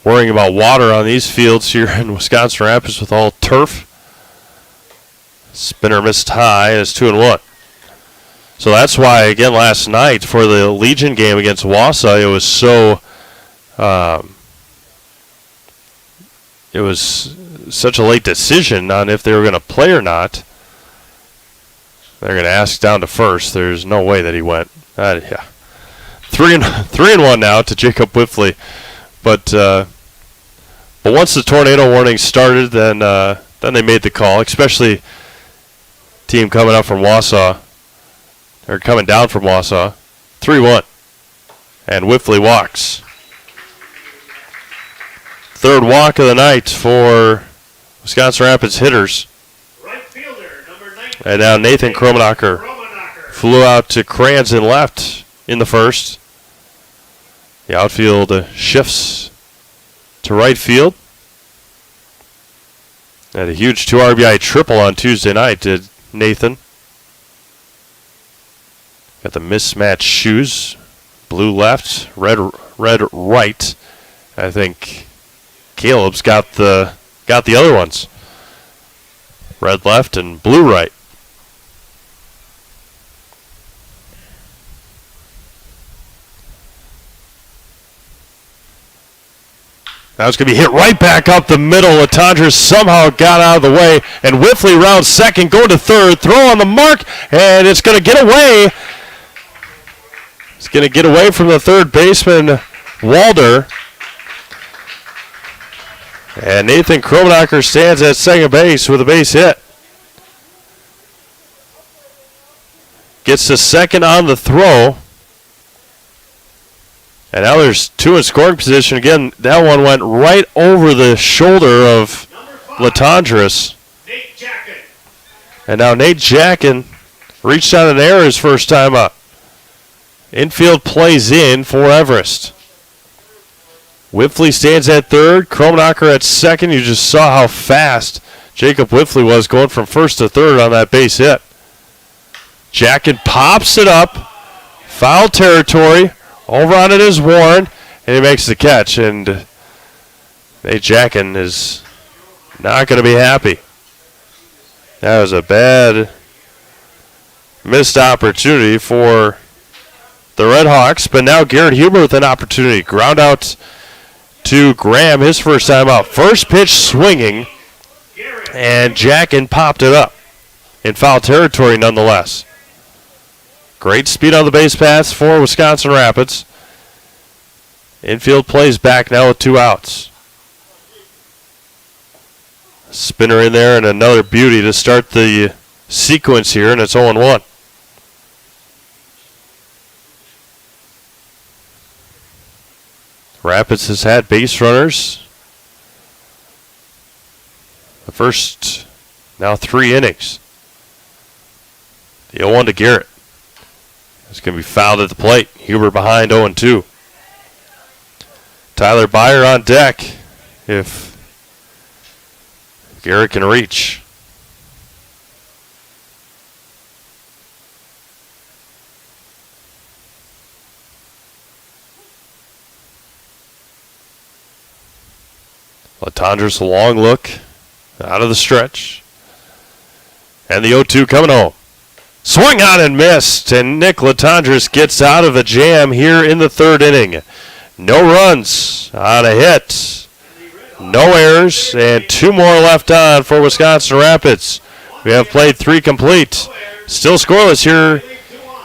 worrying about water on these fields here in Wisconsin Rapids with all turf. Spinner missed high, and it's 2-1. So that's why, again, last night for the Legion game against Wausau, it was so it was such a late decision on if they were going to play or not. They're going to ask down to first. There's no way that he went. Yeah, 3-1 now to Jacob Whitley. But once the tornado warning started, then they made the call. Especially team coming up from Wausau, or coming down from Wausau. 3-1, and Whitley walks. 3rd walk of the night for Wisconsin Rapids hitters. And now Nathan Kromenacher flew out to Cranston left in the first. The outfield shifts to right field. Had a huge 2 RBI triple on Tuesday night, did Nathan. Got the mismatched shoes. Blue left, red right. I think Caleb's got the other ones. Red left and blue right. Now it's going to be hit right back up the middle. Letondres somehow got out of the way, and Whitley rounds second, going to third, throw on the mark, and it's going to get away. It's going to get away from the third baseman, Walder. And Nathan Kromenacher stands at second base with a base hit. Gets to second on the throw. And now there's 2 in scoring position. Again, that one went right over the shoulder of Letondres. And now Nate Jackin reached out an error his first time up. Infield plays in for Everest. Whitley stands at third. Kromenacher at second. You just saw how fast Jacob Whitley was going from first to third on that base hit. Jackin pops it up. Foul territory. Over on it is Warren, and he makes the catch, and Nate Jackin is not going to be happy. That was a bad missed opportunity for the Red Hawks, but now Garrett Huber with an opportunity. Ground out to Graham, his first time out. First pitch swinging, and Jackin popped it up in foul territory nonetheless. Great speed on the base paths for Wisconsin Rapids. Infield plays back now with 2 outs. Spinner in there and another beauty to start the sequence here, and it's 0-1. Rapids has had base runners the first now 3 innings. The 0-1 to Garrett. It's going to be fouled at the plate. Huber behind 0-2. Tyler Byer on deck if Garrett can reach. Latondres, a long look out of the stretch. And the 0-2 coming home. Swung on and missed, and Nick Latondres gets out of a jam here in the 3rd inning. No runs on a hit, no errors, and 2 more left on for Wisconsin Rapids. We have played 3 complete. Still scoreless here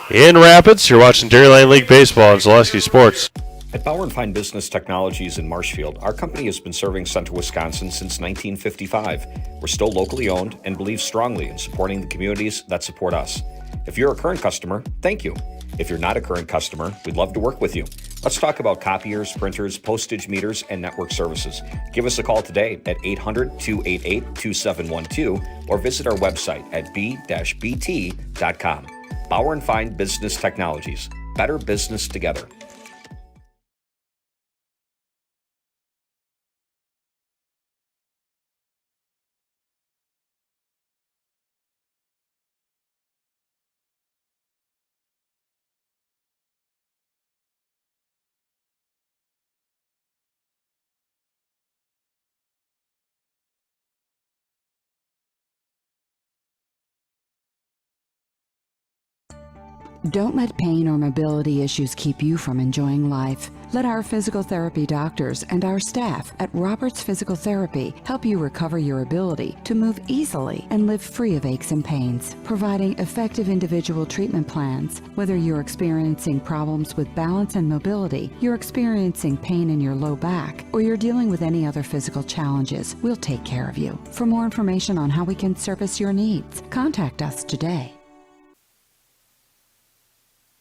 in Rapids. You're watching Dairyland League Baseball on Zaleski Sports. At Bauer & Fine Business Technologies in Marshfield, our company has been serving Central Wisconsin since 1955. We're still locally owned and believe strongly in supporting the communities that support us. If you're a current customer, thank you. If you're not a current customer, we'd love to work with you. Let's talk about copiers, printers, postage meters, and network services. Give us a call today at 800-288-2712 or visit our website at b-bt.com. Bauer & Fine Business Technologies. Better business together. Don't let pain or mobility issues keep you from enjoying life. Let our physical therapy doctors and our staff at Roberts Physical Therapy help you recover your ability to move easily and live free of aches and pains, providing effective individual treatment plans. Whether you're experiencing problems with balance and mobility, you're experiencing pain in your low back, or you're dealing with any other physical challenges, we'll take care of you. For more information on how we can service your needs, contact us today.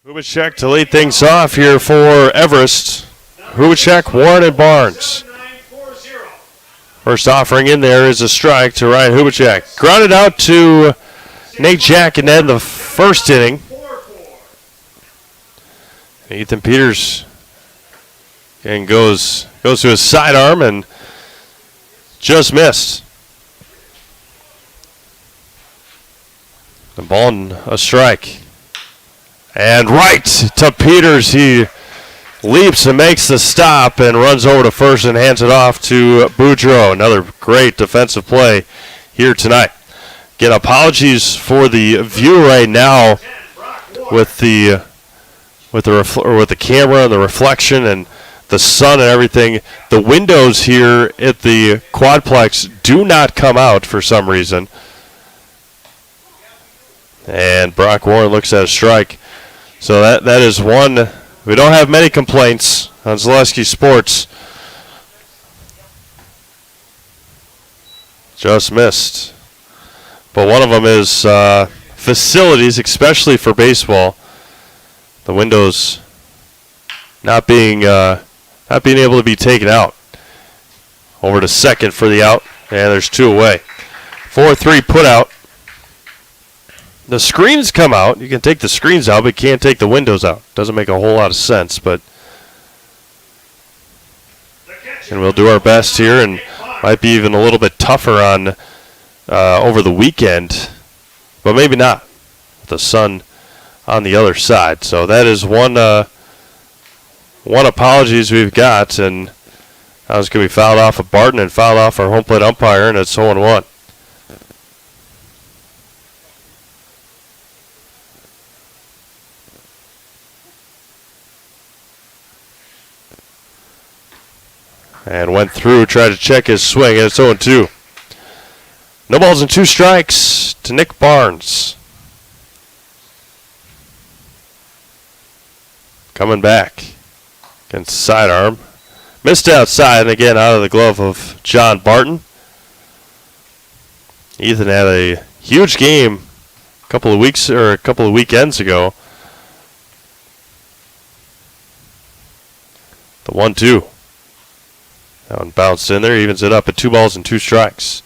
Hubachek to lead things off here for Everest. Hubachek, Warren, and Barnes. First offering in there is a strike to Ryan Hubachek. Grounded out to Nate Jack and then the first inning. Ethan Peters and goes to his sidearm and just missed. The ball and a strike. And right to Peters. He leaps and makes the stop and runs over to first and hands it off to Boudreau. Another great defensive play here tonight. Again, apologies for the view right now with the camera and the reflection and the sun and everything. The windows here at the quadplex do not come out for some reason. And Brock Warren looks at a strike. So that is one. We don't have many complaints on Zaleski Sports. Just missed. But one of them is facilities, especially for baseball. The windows not being able to be taken out. Over to second for the out, and there's 2 away. 4-3 put out. The screens come out. You can take the screens out, but you can't take the windows out. Doesn't make a whole lot of sense, but and we'll do our best here, and might be even a little bit tougher on over the weekend, but maybe not. The sun on the other side. So that is one apologies we've got, and that was going to be fouled off of Barton and fouled off our home plate umpire, and it's 0-1. And went through, tried to check his swing, and it's 0-2. No balls and 2 strikes to Nick Barnes. Coming back against sidearm. Missed outside, and again out of the glove of John Barton. Ethan had a huge game a couple of weekends ago. The 1-2. That one bounced in there, evens it up at 2 balls and 2 strikes.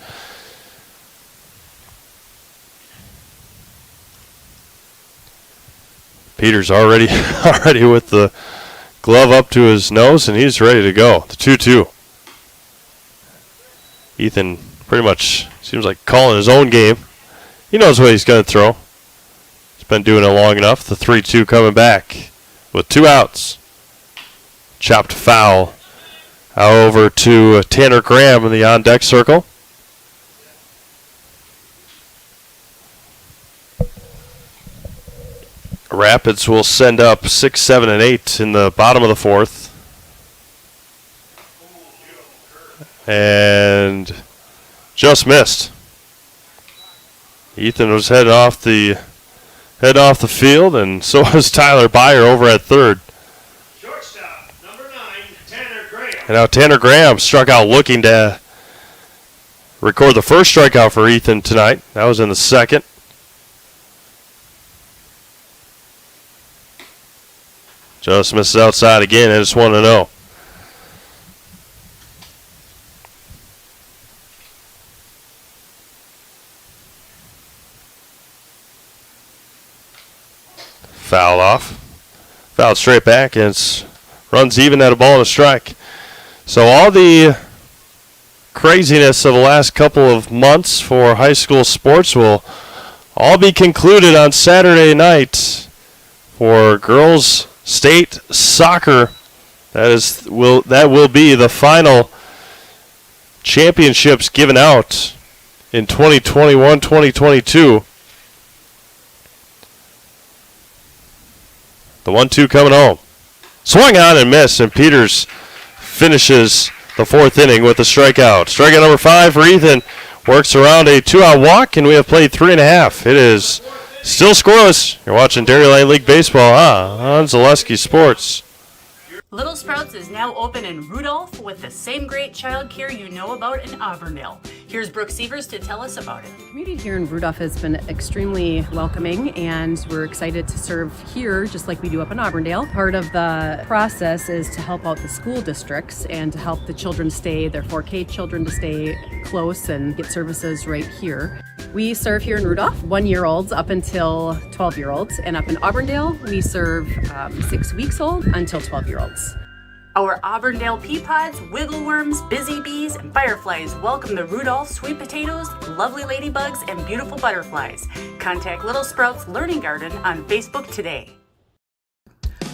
Peters already with the glove up to his nose, and he's ready to go. The 2-2. Ethan pretty much seems like calling his own game. He knows what he's going to throw. He's been doing it long enough. The 3-2 coming back with 2 outs. Chopped foul over to Tanner Graham in the on-deck circle. Rapids will send up 6, 7, and 8 in the bottom of the 4th. And just missed. Ethan was heading off the field, and so was Tyler Byer over at third. Shortstop, number 9, Tanner Graham. And now Tanner Graham struck out looking to record the first strikeout for Ethan tonight. That was in the second. Just misses outside again, and it's 1-0. Fouled off. Fouled straight back, and it's runs even at a ball and a strike. So all the craziness of the last couple of months for high school sports will all be concluded on Saturday night for girls state soccer. That will be the final championships given out in 2021-2022. The 1-2 coming home. Swung on and missed, and Peters finishes the 4th inning with a strikeout. Strikeout number 5 for Ethan. Works around a 2-out walk, and we have played 3.5. It is still scoreless. You're watching Dairyland League Baseball on Zaleski Sports. Little Sprouts is now open in Rudolph with the same great child care you know about in Auburndale. Here's Brooke Sievers to tell us about it. The community here in Rudolph has been extremely welcoming, and we're excited to serve here just like we do up in Auburndale. Part of the process is to help out the school districts and to help the children stay, their 4K children to stay close and get services right here. We serve here in Rudolph 1-year-olds up until 12-year-olds, and up in Auburndale we serve 6 weeks old until 12-year-olds. Our Auburndale pea pods, wiggle worms, busy bees, and fireflies welcome the Rudolph sweet potatoes, lovely ladybugs, and beautiful butterflies. Contact Little Sprouts Learning Garden on Facebook today.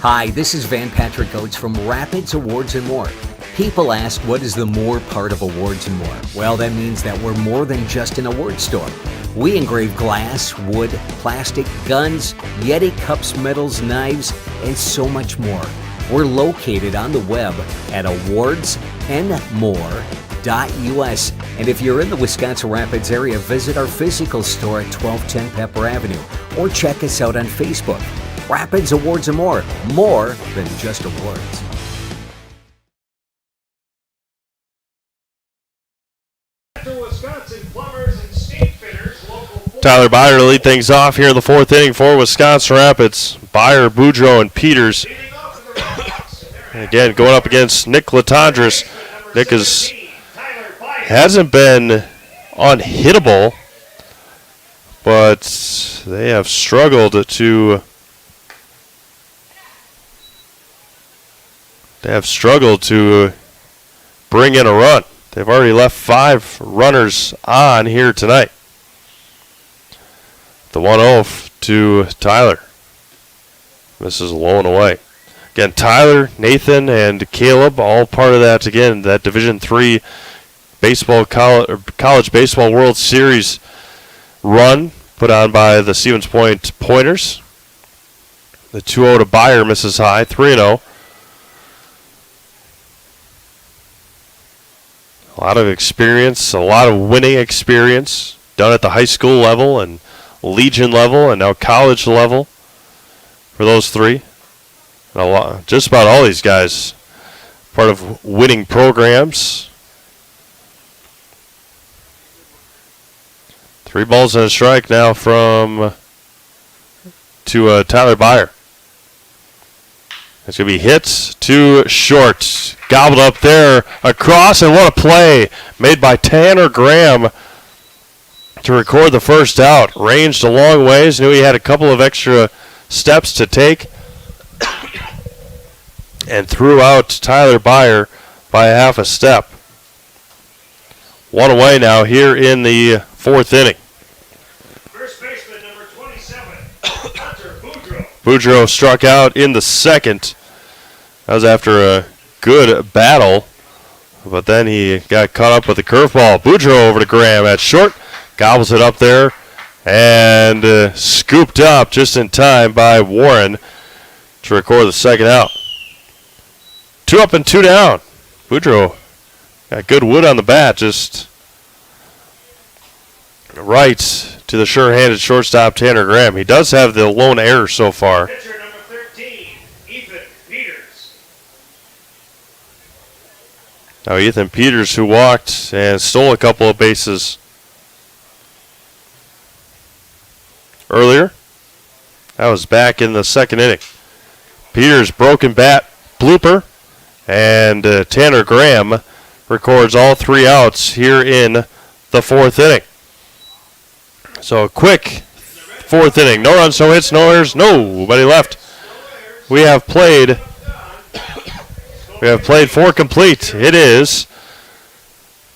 Hi, this is Van Patrick Oates from Rapids Awards and More. People ask, what is the more part of Awards and More? Well, that means that we're more than just an award store. We engrave glass, wood, plastic, guns, Yeti cups, medals, knives, and so much more. We're located on the web at awardsandmore.us. And if you're in the Wisconsin Rapids area, visit our physical store at 1210 Pepper Avenue or check us out on Facebook. Rapids Awards and More than just awards. Wisconsin plumbers and state fitters, local Tyler Byer to lead things off here in the 4th inning for Wisconsin Rapids. Byer, Boudreaux, and Peters. And again, going up against Nick Latondres. Nick hasn't been unhittable, but they have struggled to bring in a run. They've already left 5 runners on here tonight. The 1-0 to Tyler. This is low and away. Again, Tyler, Nathan, and Caleb, all part of that, again, that Division III baseball college baseball World Series run put on by the Stevens Point Pointers. The 2-0 to Byer misses high, 3-0. A lot of experience, a lot of winning experience done at the high school level and Legion level and now college level for those 3. And just about all these guys part of winning programs. 3 balls and a strike now to Tyler Byer. It's going to be hit to short. Gobbled up there across, and what a play made by Tanner Graham to record the first out. Ranged a long ways, knew he had a couple of extra steps to take, and threw out Tyler Byer by a half a step. 1 away now here in the 4th inning. First baseman number 27, Hunter Boudreaux. Boudreaux struck out in the 2nd. That was after a good battle, but then he got caught up with the curveball. Boudreaux over to Graham at short, gobbles it up there, and scooped up just in time by Warren to record the 2nd out. 2 up and 2 down. Boudreaux got good wood on the bat, just right to the sure-handed shortstop Tanner Graham. He does have the lone error so far. Pitcher number 13, Ethan Peters. Now Ethan Peters, who walked and stole a couple of bases earlier. That was back in the 2nd inning. Peters' broken bat blooper, and Tanner Graham records all 3 outs here in the 4th inning. So a quick 4th inning. No runs, no hits, no errors, nobody left. We have played 4 complete. It is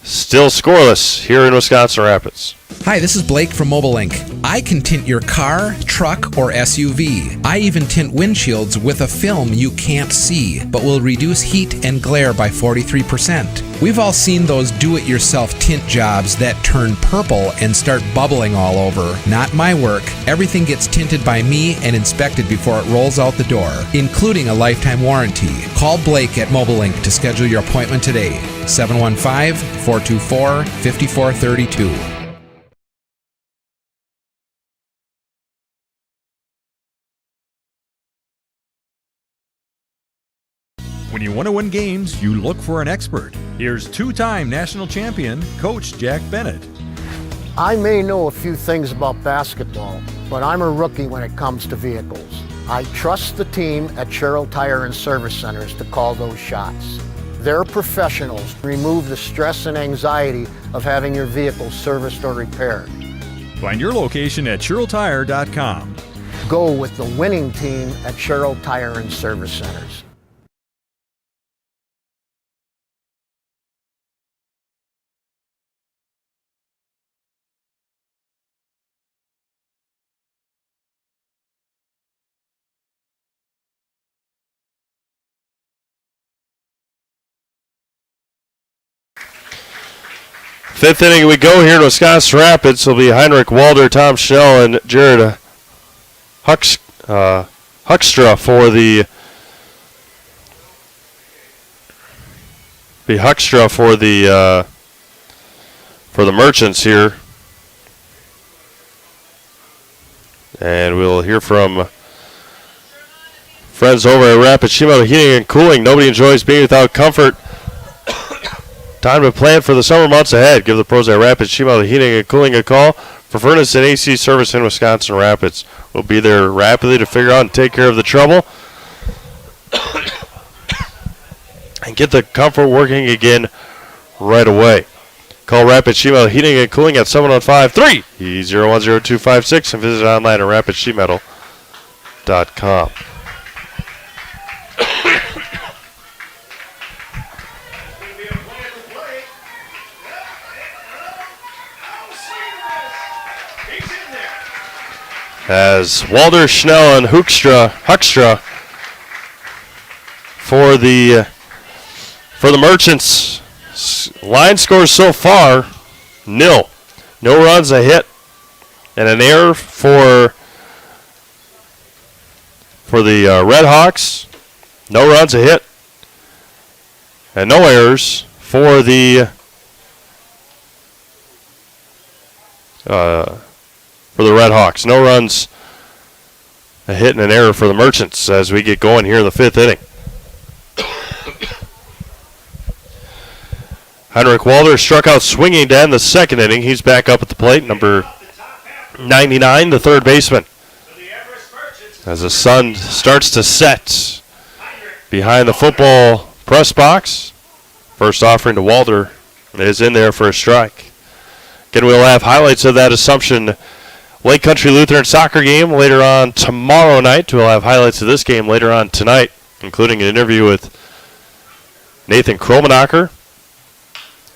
still scoreless here in Wisconsin Rapids. Hi, this is Blake from Mobile Link. I can tint your car, truck, or SUV. I even tint windshields with a film you can't see, but will reduce heat and glare by 43%. We've all seen those do-it-yourself tint jobs that turn purple and start bubbling all over. Not my work. Everything gets tinted by me and inspected before it rolls out the door, including a lifetime warranty. Call Blake at Mobile Link to schedule your appointment today. 715-424-5432. When you want to win games, you look for an expert. Here's 2-time national champion, Coach Jack Bennett. I may know a few things about basketball, but I'm a rookie when it comes to vehicles. I trust the team at Sherrill Tire and Service Centers to call those shots. They're professionals. Remove the stress and anxiety of having your vehicle serviced or repaired. Find your location at SherrillTire.com. Go with the winning team at Sherrill Tire and Service Centers. Fifth inning we go here in Wisconsin Rapids. Will be Heinrich Walder, Tom Schnell, and Jared Huckstra for the Merchants here. And we'll hear from friends over at Rapid Shimano Heating and Cooling. Nobody enjoys being without comfort. Time to plan for the summer months ahead. Give the pros at Rapid Shimano Heating and Cooling a call for furnace and AC service in Wisconsin Rapids. We'll be there rapidly to figure out and take care of the trouble and get the comfort working again right away. Call Rapid Shimano Heating and Cooling at 715-301-0256 and visit online at rapidshimano.com. As Walder, Schnell, and Huckstra for the Merchants. Line scores so far, 0. No runs, a hit, and an error for the Red Hawks. No runs, a hit, and no errors for the Red Hawks. No runs, a hit, and an error for the Merchants as we get going here in the fifth inning. Heinrich Walder struck out swinging to end the second inning. He's back up at the plate, number 99, the third baseman. As the sun starts to set behind the football press box, first offering to Walter is in there for a strike. Again, we'll have highlights of that Assumption Lake Country Lutheran soccer game later on tomorrow night. We'll have highlights of this game later on tonight, including an interview with Nathan Kromenacher.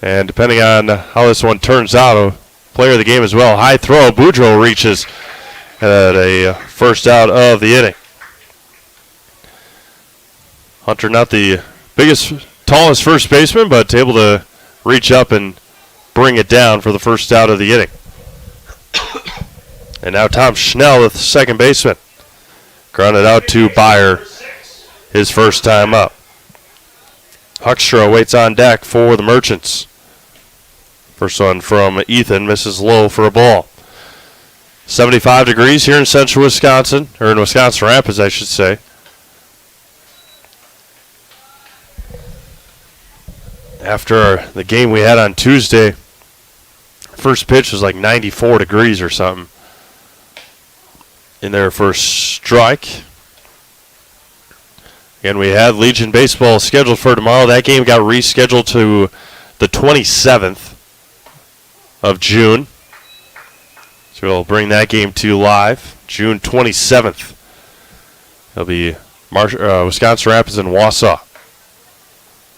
And depending on how this one turns out, a player of the game as well. High throw, Boudreaux reaches at a first out of the inning. Hunter not the biggest, tallest first baseman, but able to reach up and bring it down for the first out of the inning. And now Tom Schnell, the second baseman. Grounded out to Byer, his first time up. Huckstra waits on deck for the Merchants. First one from Ethan, misses low for a ball. 75 degrees here in central Wisconsin, or in Wisconsin Rapids, I should say. After the game we had on Tuesday, first pitch was like 94 degrees or something. In there for a strike. And we had Legion Baseball scheduled for tomorrow. That game got rescheduled to the 27th of June. So we'll bring that game to you live. June 27th. It'll be Wisconsin Rapids and Wausau.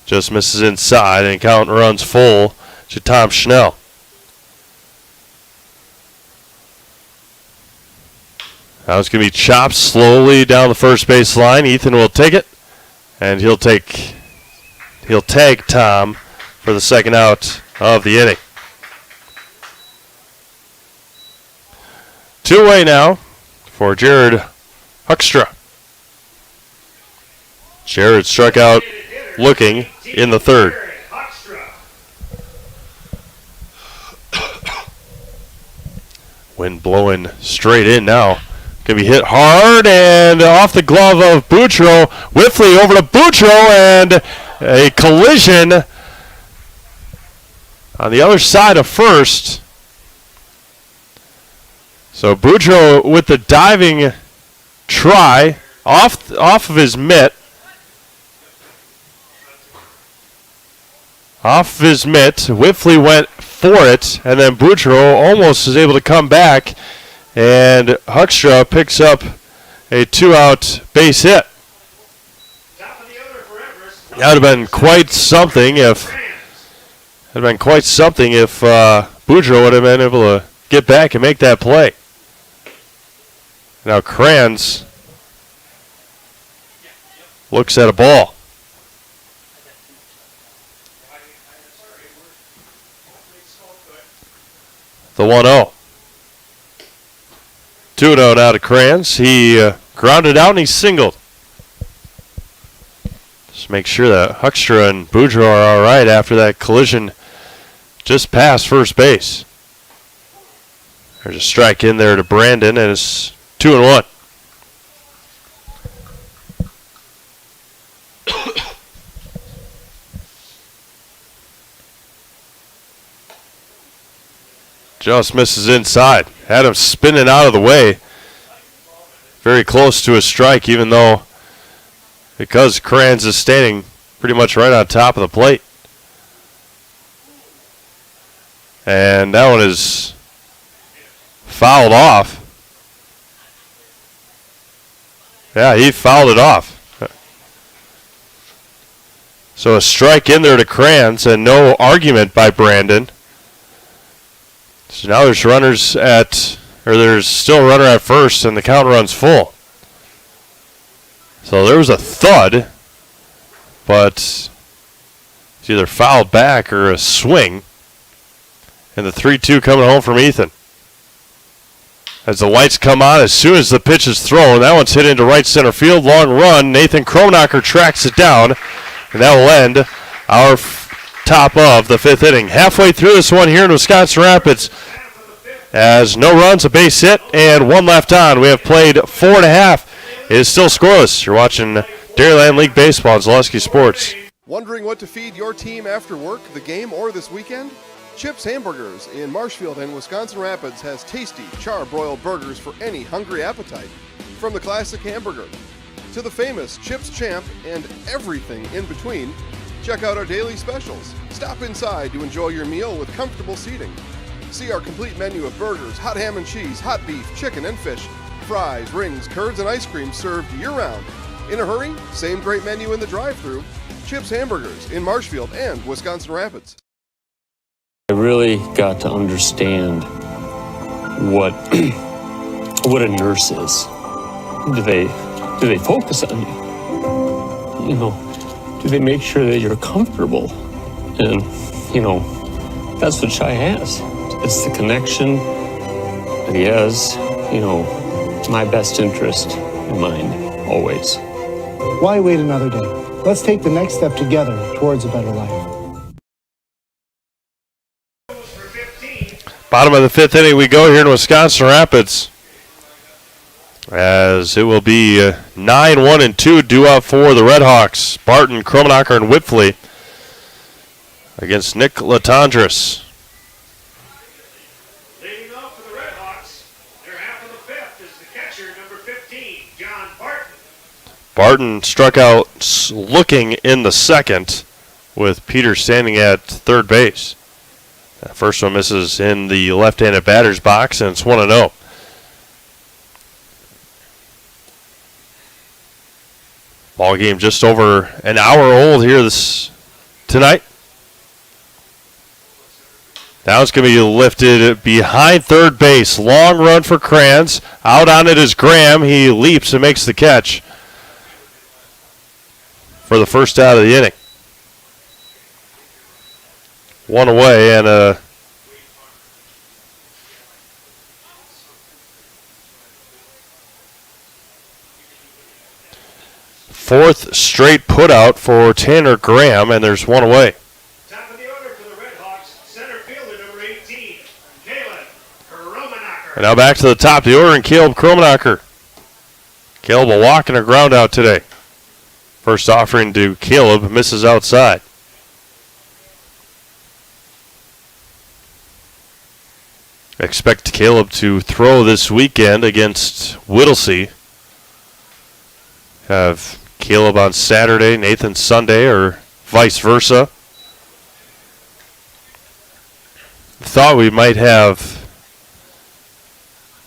Just misses inside and count runs full to Tom Schnell. Now it's going to be chopped slowly down the first base line. Ethan will take it, and he'll tag Tom for the second out of the inning. 2-away now for Jared Huckstra. Jared struck out looking in the third. Wind blowing straight in now. Going to be hit hard and off the glove of Boudreaux. Whiffley over to Boudreaux and a collision on the other side of first. So Boudreaux with the diving try off of his mitt. Off his mitt. Whiffley went for it, and then Boudreaux almost is able to come back. And Huckstra picks up a 2-out base hit. That would have been quite something if Boudreaux would have been able to get back and make that play. Now Krabs looks at a ball. The 1-0. 2-0 now to Krabs. He grounded out and he singled. Just make sure that Huckstra and Boudreaux are all right after that collision just past first base. There's a strike in there to Brandon, and it's 2-1. Just misses inside. Had him spinning out of the way. Very close to a strike, even though because Krabs is standing pretty much right on top of the plate. And that one is fouled off. Yeah, he fouled it off. So a strike in there to Krabs and no argument by Brandon. So now there's there's still a runner at first and the count runs full. So there was a thud, but it's either fouled back or a swing. And the 3-2 coming home from Ethan. As the lights come on, as soon as the pitch is thrown, that one's hit into right center field. Long run. Nathan Kromenacher tracks it down, and that will end our top of the fifth inning. Halfway through this one here in Wisconsin Rapids, as no runs, a base hit, and one left on. We have played 4.5. It is still scoreless. You're watching Dairyland League Baseball on Zaleski Sports. Wondering what to feed your team after work, the game, or this weekend? Chips Hamburgers in Marshfield and Wisconsin Rapids has tasty char-broiled burgers for any hungry appetite. From the classic hamburger to the famous Chips Champ and everything in between, check out our daily specials. Stop inside to enjoy your meal with comfortable seating. See our complete menu of burgers, hot ham and cheese, hot beef, chicken and fish, fries, rings, curds, and ice cream served year-round. In a hurry? Same great menu in the drive-thru. Chips Hamburgers in Marshfield and Wisconsin Rapids. I really got to understand what what a nurse is. Do they focus on you? You know, do they make sure that you're comfortable? And, you know, that's what Shai has. It's the connection that he has, you know, my best interest in mind, always. Why wait another day? Let's take the next step together towards a better life. Bottom of the fifth inning we go here in Wisconsin Rapids, as it will be 9-1-2 due up for the Redhawks. Barton, Kromenacher, and Whitfley against Nick Latondres. Leading off for the Redhawks, their half of the fifth is the catcher, number 15, John Barton. Barton struck out looking in the second, with Peter standing at third base. That first one misses in the left-handed batter's box, and it's 1-0. Ball game just over an hour old here tonight. Now it's going to be lifted behind third base. Long run for Krabs. Out on it is Graham. He leaps and makes the catch for the first out of the inning. One away, and a fourth straight putout for Tanner Graham, and there's one away. Top of the order for the Redhawks, center fielder, number 18, Caleb Kromenacher. And now back to the top of the order, and Caleb Kromenacher. Caleb a walk and a ground out today. First offering to Caleb, misses outside. Expect Caleb to throw this weekend against Whittlesey. Have Caleb on Saturday, Nathan Sunday, or vice versa. Thought we might have,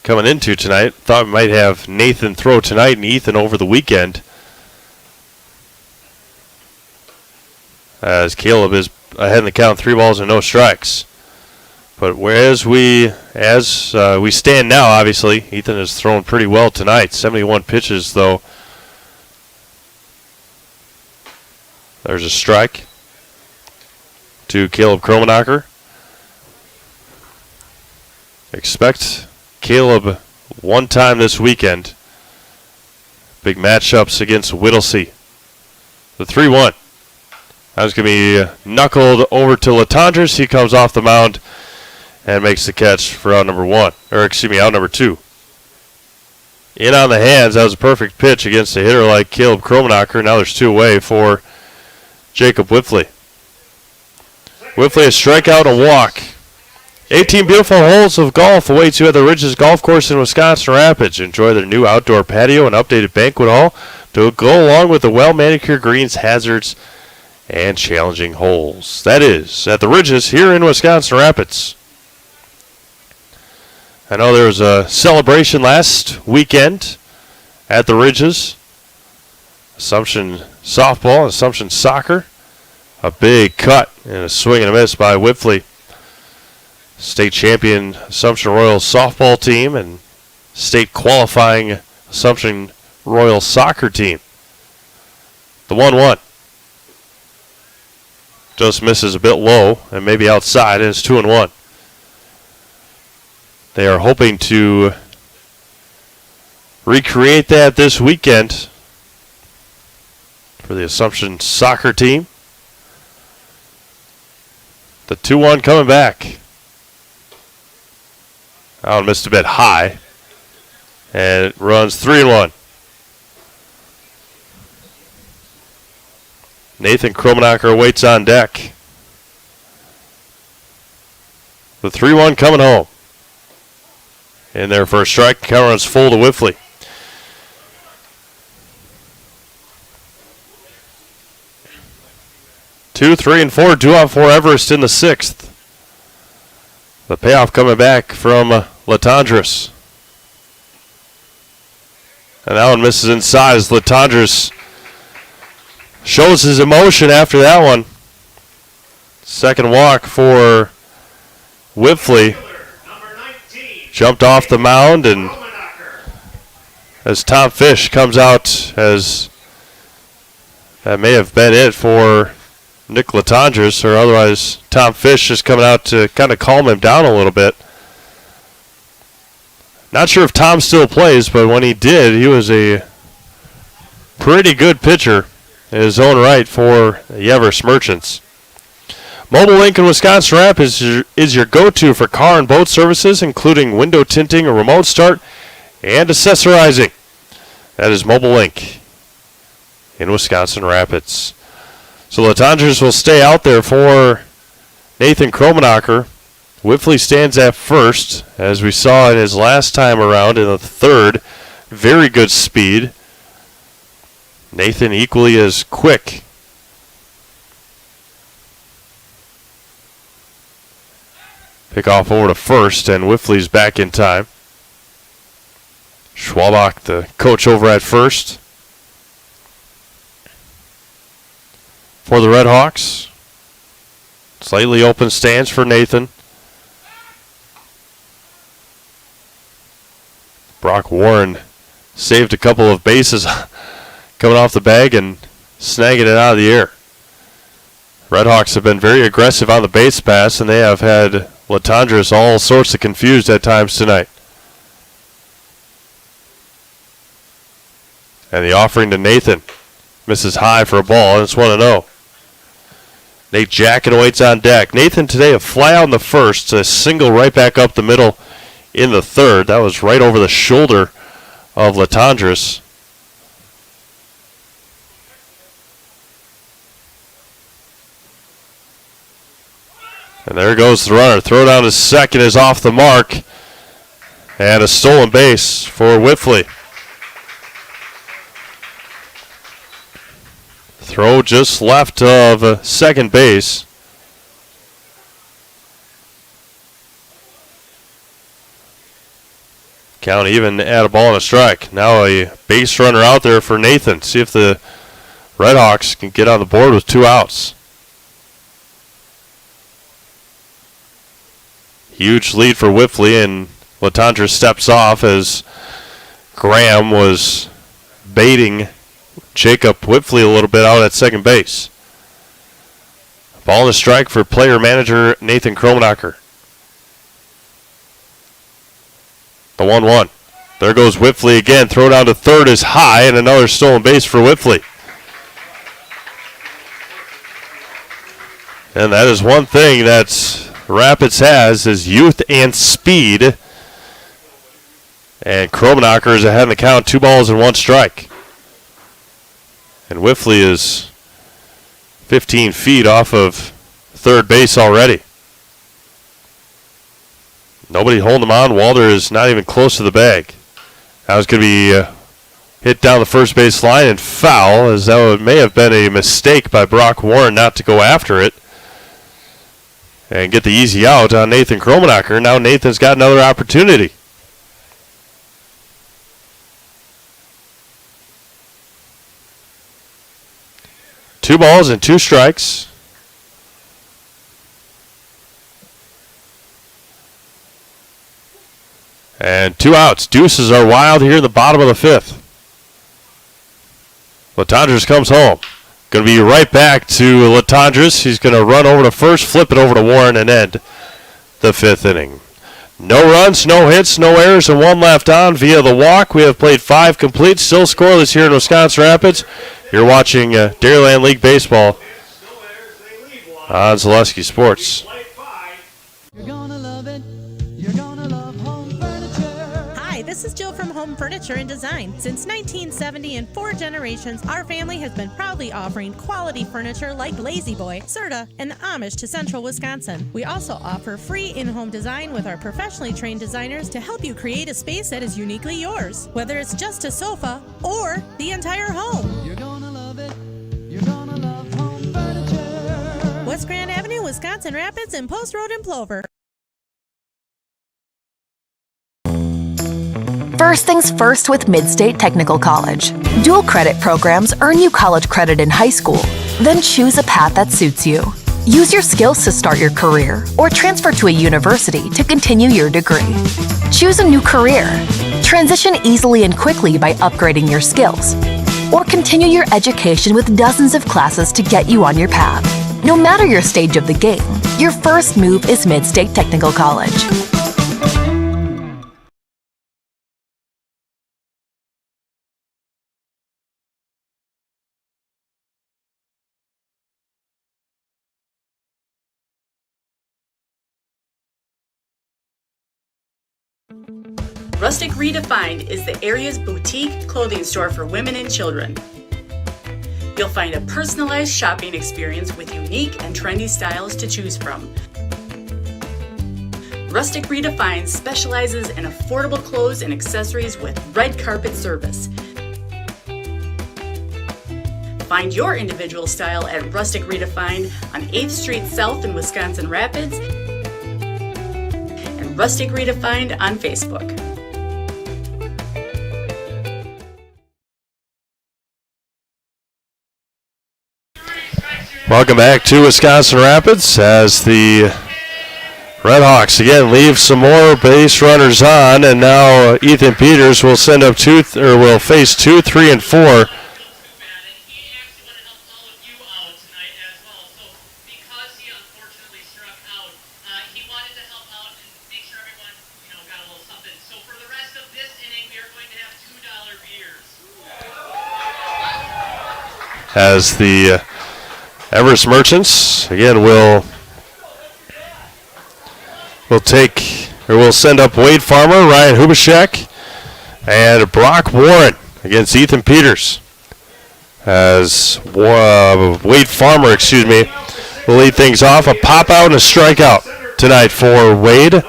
coming into tonight, thought we might have Nathan throw tonight and Ethan over the weekend, as Caleb is ahead in the count, 3 balls and no strikes. But as we stand now, obviously, Ethan has thrown pretty well tonight. 71 pitches, though. There's a strike to Caleb Kromenacher. Expect Caleb one time this weekend. Big matchups against Whittlesey. The 3-1. That's going to be knuckled over to Letondres. He comes off the mound and makes the catch for out number 1. Or, excuse me, out number 2. In on the hands. That was a perfect pitch against a hitter like Caleb Kromenacher. Now there's 2 away for Jacob Whitfley. Whitfley a strikeout, a walk. 18 beautiful holes of golf awaits you at the Ridges Golf Course in Wisconsin Rapids. Enjoy their new outdoor patio and updated banquet hall to go along with the well-manicured greens, hazards, and challenging holes. That is at the Ridges here in Wisconsin Rapids. I know there was a celebration last weekend at the Ridges. Assumption softball, Assumption soccer. A big cut and a swing and a miss by Whitfley. State champion Assumption Royals softball team and state qualifying Assumption Royals soccer team. The 1-1. Just misses a bit low and maybe outside, and it's 2-1. They are hoping to recreate that this weekend for the Assumption soccer team. The 2-1 coming back. Allen missed a bit high, and it runs 3-1. Nathan Kromenacher waits on deck. The 3-1 coming home. In there for a strike. Count runs full to Whiffley. 2, 3, and 4 due out for Everest in the 6th. The payoff coming back from Latondres. And that one misses inside as Latondres shows his emotion after that one. Second walk for Whiffley. Jumped off the mound, and as Tom Fish comes out, as that may have been it for Nick Latondres, or otherwise Tom Fish just coming out to kind of calm him down a little bit. Not sure if Tom still plays, but when he did, he was a pretty good pitcher in his own right for the Everest Merchants. Mobile Link in Wisconsin Rapids is your go-to for car and boat services, including window tinting, a remote start, and accessorizing. That is Mobile Link in Wisconsin Rapids. So Latondres will stay out there for Nathan Kromenacher. Whiffley stands at first, as we saw in his last time around in the 3rd. Very good speed. Nathan equally as quick. Pick off over to first, and Whiffley's back in time. Schwabach, the coach over at first. For the Red Hawks. Slightly open stance for Nathan. Brock Warren saved a couple of bases coming off the bag and snagging it out of the air. Red Hawks have been very aggressive on the base pass, and they have had Latondres all sorts of confused at times tonight. And the offering to Nathan misses high for a ball, and it's 1-0. Nate Jacken waits on deck. Nathan today a fly out in the first, a single right back up the middle in the 3rd. That was right over the shoulder of Latondres. And there goes the runner. Throw down to second is off the mark. And a stolen base for Whiffley. Throw just left of second base. Count even at a ball and a strike. Now a base runner out there for Nathan. See if the Red Hawks can get on the board with 2 outs. Huge lead for Whiffley, and Latondres steps off as Graham was baiting Jacob Whiffley a little bit out at second base. Ball and a strike for player manager Nathan Kromenacher. The 1-1. There goes Whiffley again. Throw down to third is high, and another stolen base for Whiffley. And that is one thing that Rapids has, is youth and speed. And Kromenacher is ahead in the count, 2 balls and 1 strike. And Whiffley is 15 feet off of third base already. Nobody holding him on. Walter is not even close to the bag. That was going to be hit down the first base line and foul, as that may have been a mistake by Brock Warren not to go after it and get the easy out on Nathan Kromenacher. Now Nathan's got another opportunity. Two balls and 2 strikes. And 2 outs. Deuces are wild here in the bottom of the 5th. Letondres comes home. Going to be right back to Letondres. He's going to run over to first, flip it over to Warren, and end the 5th inning. No runs, no hits, no errors, and 1 left on via the walk. We have played 5 complete, still scoreless here in Wisconsin Rapids. You're watching Dairyland League Baseball on Zaleski Sports. This this is Jill from Home Furniture and Design. Since 1970 and 4 generations, our family has been proudly offering quality furniture like Lazy Boy, Serta, and the Amish to Central Wisconsin. We also offer free in-home design with our professionally trained designers to help you create a space that is uniquely yours, whether it's just a sofa or the entire home. You're gonna love it. You're gonna love Home Furniture. West Grand Avenue, Wisconsin Rapids, and Post Road in Plover. First things first with Mid-State Technical College. Dual credit programs earn you college credit in high school. Then choose a path that suits you. Use your skills to start your career or transfer to a university to continue your degree. Choose a new career. Transition easily and quickly by upgrading your skills. Or continue your education with dozens of classes to get you on your path. No matter your stage of the game, your first move is Mid-State Technical College. Rustic Redefined is the area's boutique clothing store for women and children. You'll find a personalized shopping experience with unique and trendy styles to choose from. Rustic Redefined specializes in affordable clothes and accessories with red carpet service. Find your individual style at Rustic Redefined on 8th Street South in Wisconsin Rapids and Rustic Redefined on Facebook. Welcome back to Wisconsin Rapids as the Redhawks again leave some more base runners on, and now Ethan Peters will will face 2, 3, and 4. As the Everest Merchants again will send up Wade Farmer, Ryan Hubachek, and Brock Warren against Ethan Peters. As Wade Farmer, will lead things off. A pop out and a strikeout tonight for Wade.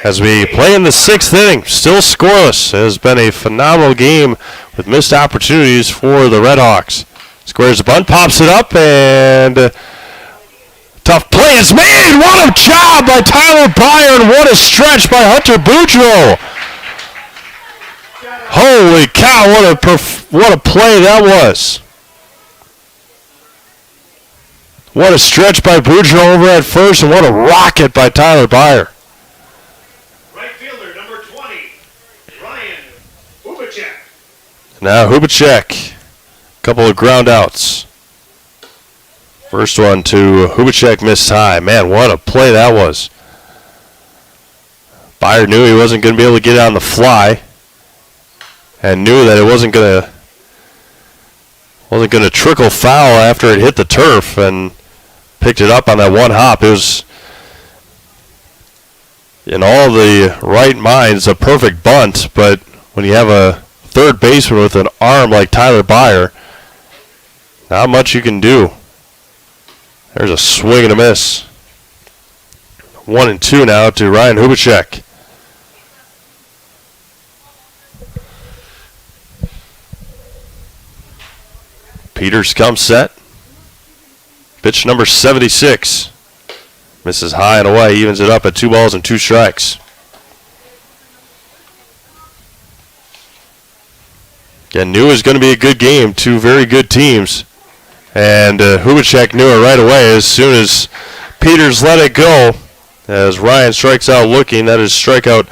As we play in the 6th inning, still scoreless. It has been a phenomenal game with missed opportunities for the Redhawks. Squares the bunt, pops it up, and tough play is made. What a job by Tyler Byer, and what a stretch by Hunter Boudreau. Holy cow, what a play that was. What a stretch by Boudreau over at first, and what a rocket by Tyler Byer. Right fielder, number 20, Ryan Hubachek. Now Hubachek. Couple of ground outs. First one to Hubachek, missed high. Man, what a play that was. Byer knew he wasn't going to be able to get it on the fly, and knew that it wasn't going to trickle foul after it hit the turf, and picked it up on that one hop. It was, in all the right minds, a perfect bunt, but when you have a third baseman with an arm like Tyler Byer, not much you can do. There's a swing and a miss. 1-2 now to Ryan Hubachek. Peters comes set. Pitch number 76. Misses high and away. Evens it up at 2 balls and 2 strikes. Again, knew it was going to be a good game. 2 very good teams. And Hubachek knew it right away as soon as Peters let it go. As Ryan strikes out looking, that is strikeout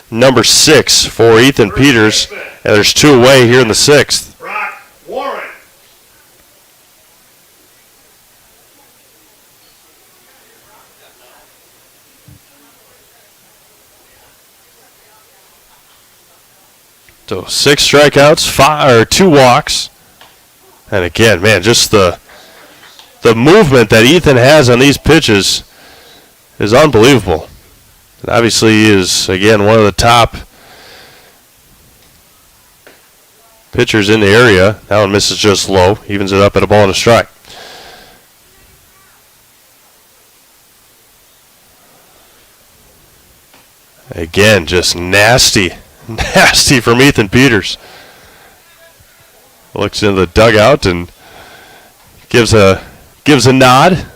number 6 for Ethan Peters. And there's 2 away here in the 6th. Brock Warren. So 6 strikeouts, 2 walks. And again, man, just the movement that Ethan has on these pitches is unbelievable. And obviously he is, again, one of the top Pitcher's in the area. That one misses just low. Evens it up at a ball and a strike. Again, just nasty. Nasty from Ethan Peters. Looks into the dugout and gives a nod.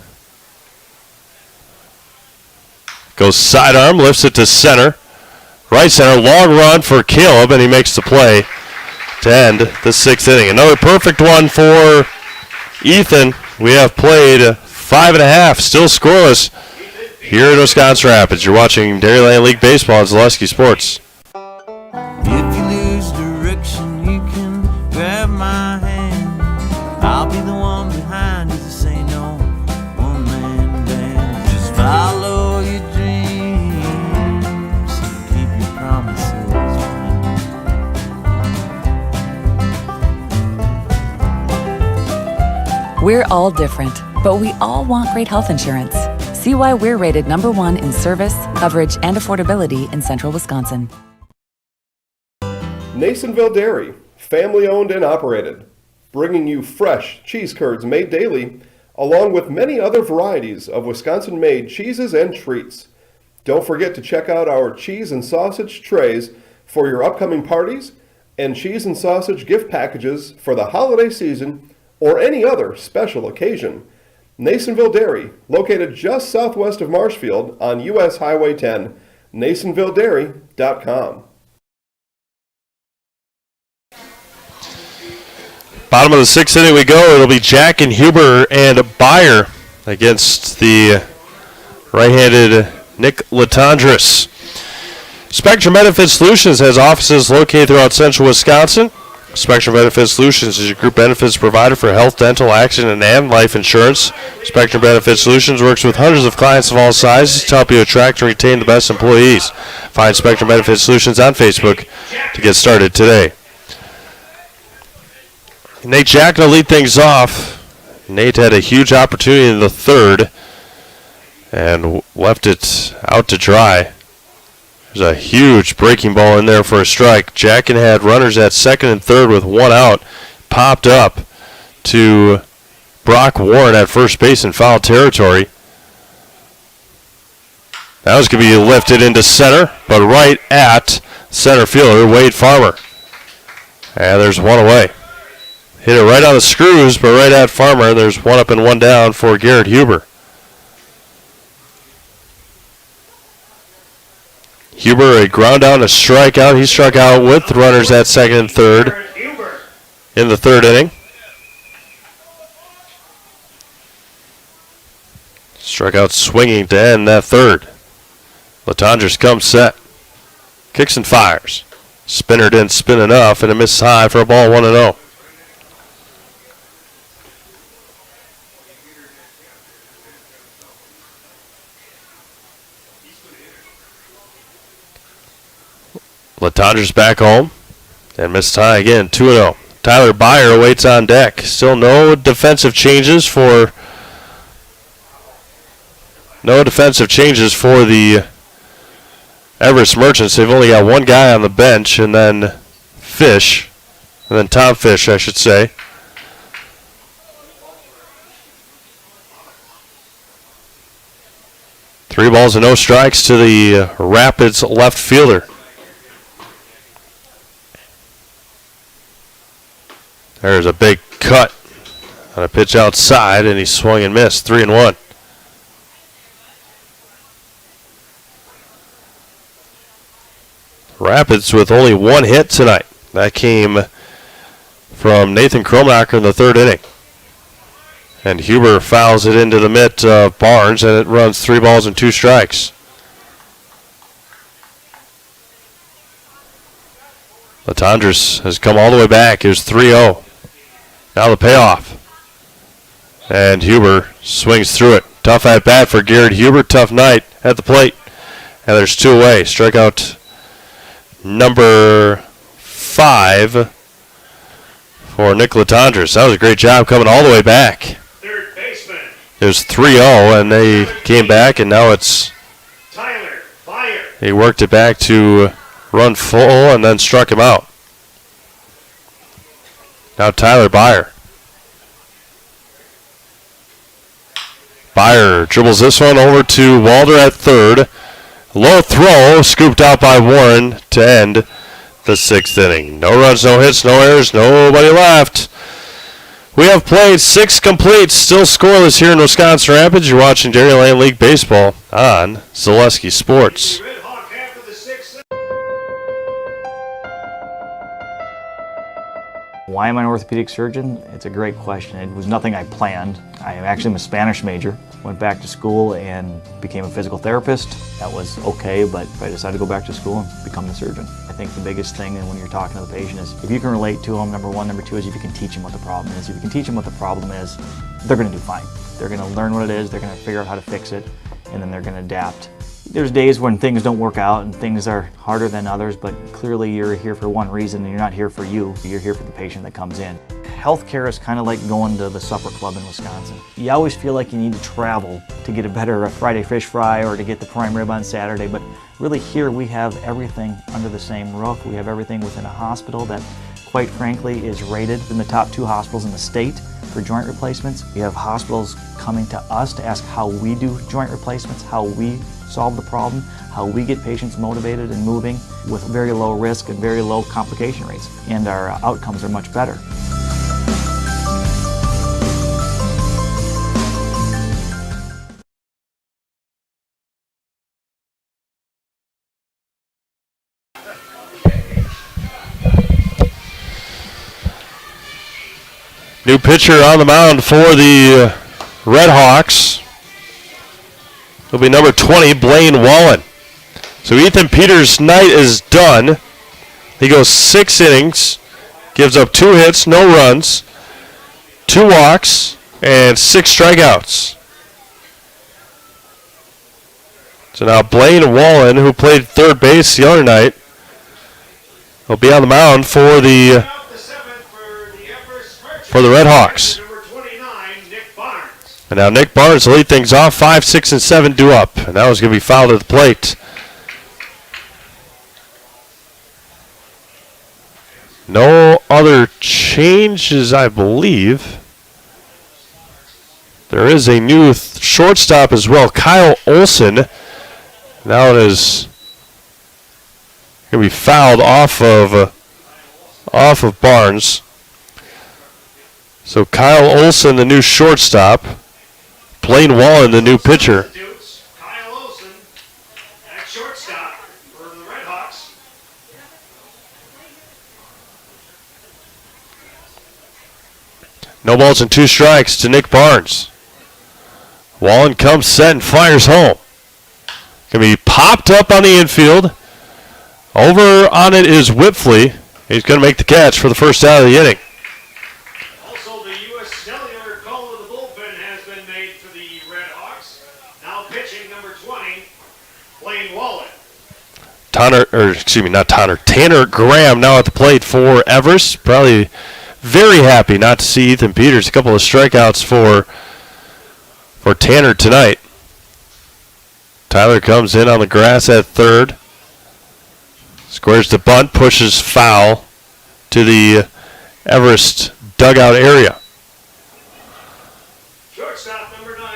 Goes sidearm, lifts it to center. Right center, long run for Caleb, and he makes the play to end the 6th inning. Another perfect one for Ethan. We have played 5.5, still scoreless here in Wisconsin Rapids. You're watching Dairyland League Baseball on Zaleski Sports. If you lose direction, you can grab my hand. I'll be the one behind you to say no one-man band. Just follow your dreams and keep your promises. We're all different, but we all want great health insurance. See why we're rated #1 in service, coverage, and affordability in central Wisconsin. Masonville Dairy, family owned and operated, bringing you fresh cheese curds made daily, along with many other varieties of Wisconsin-made cheeses and treats. Don't forget to check out our cheese and sausage trays for your upcoming parties and cheese and sausage gift packages for the holiday season or any other special occasion. Masonville Dairy, located just southwest of Marshfield on US Highway 10, masonvilledairy.com. Bottom of the 6th inning we go. It'll be Jack and Huber and Byer against the right-handed Nick Latondres. Spectrum Benefit Solutions has offices located throughout central Wisconsin. Spectrum Benefit Solutions is your group benefits provider for health, dental, accident, and life insurance. Spectrum Benefit Solutions works with hundreds of clients of all sizes to help you attract and retain the best employees. Find Spectrum Benefit Solutions on Facebook to get started today. Nate Jack will lead things off. Nate had a huge opportunity in the 3rd and left it out to dry. There's a huge breaking ball in there for a strike. Jacken had runners at 2nd and 3rd with 1 out. Popped up to Brock Warren at first base in foul territory. That was going to be lifted into center, but right at center fielder Wade Farmer. And there's 1 away. Hit it right on the screws, but right at Farmer. There's 1 up and 1 down for Garrett Huber. Huber, a ground down, a strikeout. He struck out with runners at 2nd and 3rd in the 3rd inning. Struck out swinging to end that 3rd. Letondres comes set. Kicks and fires. Spinner didn't spin enough, and it misses high for a ball 1-0. Letondres back home and missed high again, 2-0. Tyler Byer waits on deck. Still no defensive changes for the Everest Merchants. They've only got 1 guy on the bench, and then Tom Fish, I should say. Three balls and no strikes to the Rapids left fielder. There's a big cut on a pitch outside, and he swung and missed. 3-1. Rapids with only 1 hit tonight. That came from Nathan Kromacher in the 3rd inning. And Huber fouls it into the mitt of Barnes, and it runs 3 balls and 2 strikes. Latondres has come all the way back. Here's 3-0. Now the payoff. And Huber swings through it. Tough at bat for Garrett Huber. Tough night at the plate. And there's 2 away. Strikeout number 5 for Nick Latondres. That was a great job coming all the way back. Third baseman. There's 3-0, and they came back, and now it's Tyler Byer. he worked it back to run full and then struck him out. Now Tyler Byer. Byer dribbles this one over to Walder at third. Low throw, scooped out by Warren to end the 6th inning. No runs, no hits, no errors, nobody left. We have played 6 complete, still scoreless here in Wisconsin Rapids. You're watching Dairyland League Baseball on Zaleski Sports. Why am I an orthopedic surgeon? It's a great question. It was nothing I planned. I actually am a Spanish major. Went back to school and became a physical therapist. That was okay, but I decided to go back to school and become the surgeon. I think the biggest thing when you're talking to the patient is if you can relate to them, number one. Number two is if you can teach them what the problem is. If you can teach them what the problem is, they're going to do fine. They're going to learn what it is, they're going to figure out how to fix it, and then they're going to adapt. There's days when things don't work out and things are harder than others, but clearly you're here for one reason and you're not here for you. You're here for the patient that comes in. Healthcare is kind of like going to the supper club in Wisconsin. You always feel like you need to travel to get a better Friday fish fry or to get the prime rib on Saturday, but really here we have everything under the same roof. We have everything within a hospital that, quite frankly, is rated in the top 2 hospitals in the state for joint replacements. We have hospitals coming to us to ask how we do joint replacements, how we solve the problem, how we get patients motivated and moving with very low risk and very low complication rates. And our outcomes are much better. New pitcher on the mound for the Red Hawks. It'll be number 20, Blaine Wallen. So Ethan Peters' night is done. He goes 6 innings, gives up 2 hits, no runs, 2 walks, and 6 strikeouts. So now Blaine Wallen, who played third base the other night, will be on the mound for the Red Hawks. And now Nick Barnes will lead things off. 5, 6, and 7 due up. And that was going to be fouled at the plate. No other changes, I believe. There is a new shortstop as well. Kyle Olson. Now it is going to be fouled off of Barnes. So Kyle Olson, the new shortstop. Blaine Wallen, the new pitcher. Kyle Olson at shortstop for the Red Hawks. No balls and 2 strikes to Nick Barnes. Wallen comes set and fires home. Going to be popped up on the infield. Over on it is Whipfley. He's going to make the catch for the first out of the inning. Also, the U.S. Cellular call to the bullpen has been made for the Red Hawks. Now pitching number 20, Blaine Wallen. Tanner Graham now at the plate for Everest. Probably very happy not to see Ethan Peters. A couple of strikeouts for Tanner tonight. Tyler comes in on the grass at third. Squares the bunt, pushes foul to the Everest dugout area. Shortstop number 9.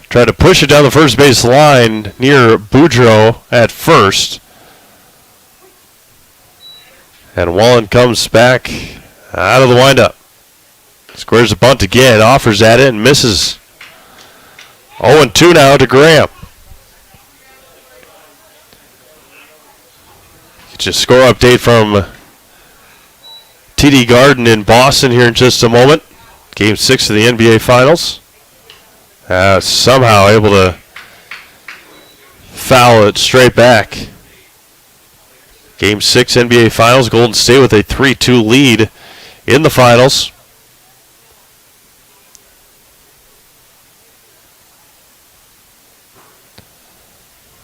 Tried to push it down the first base line near Boudreaux at first. And Wallen comes back out of the windup. Squares the bunt again, offers at it and misses. 0-2 now to Graham. Just score update from TD Garden in Boston here in just a moment. Game 6 of the NBA Finals. Somehow able to foul it straight back. Game 6 NBA Finals. Golden State with a 3-2 lead in the finals.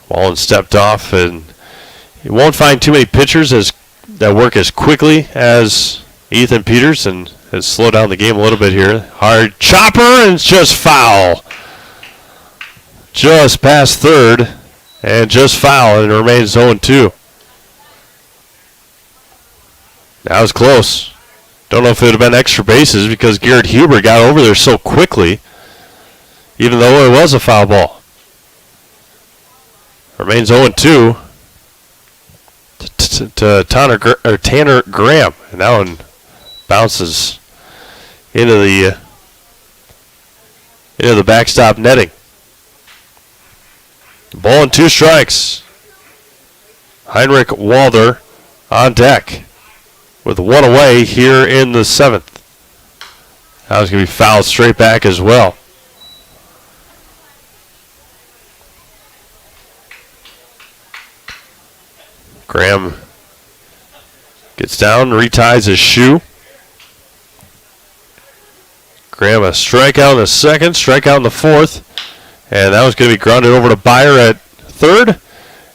Wallen stepped off, and you won't find too many pitchers that work as quickly as Ethan Peters, and has slowed down the game a little bit here. Hard chopper, and it's just foul. Just past third, and just foul, and it remains 0-2. That was close. Don't know if it would have been extra bases because Garrett Huber got over there so quickly, even though it was a foul ball. Remains 0-2 to Tanner Graham. And that one bounces into the backstop netting. Ball and 2 strikes. Heinrich Walder on deck with 1 away here in the 7th. That was going to be fouled straight back as well. Graham gets down, reties his shoe. Graham a strikeout in the 2nd, strikeout in the 4th. And that was going to be grounded over to Byer at 3rd.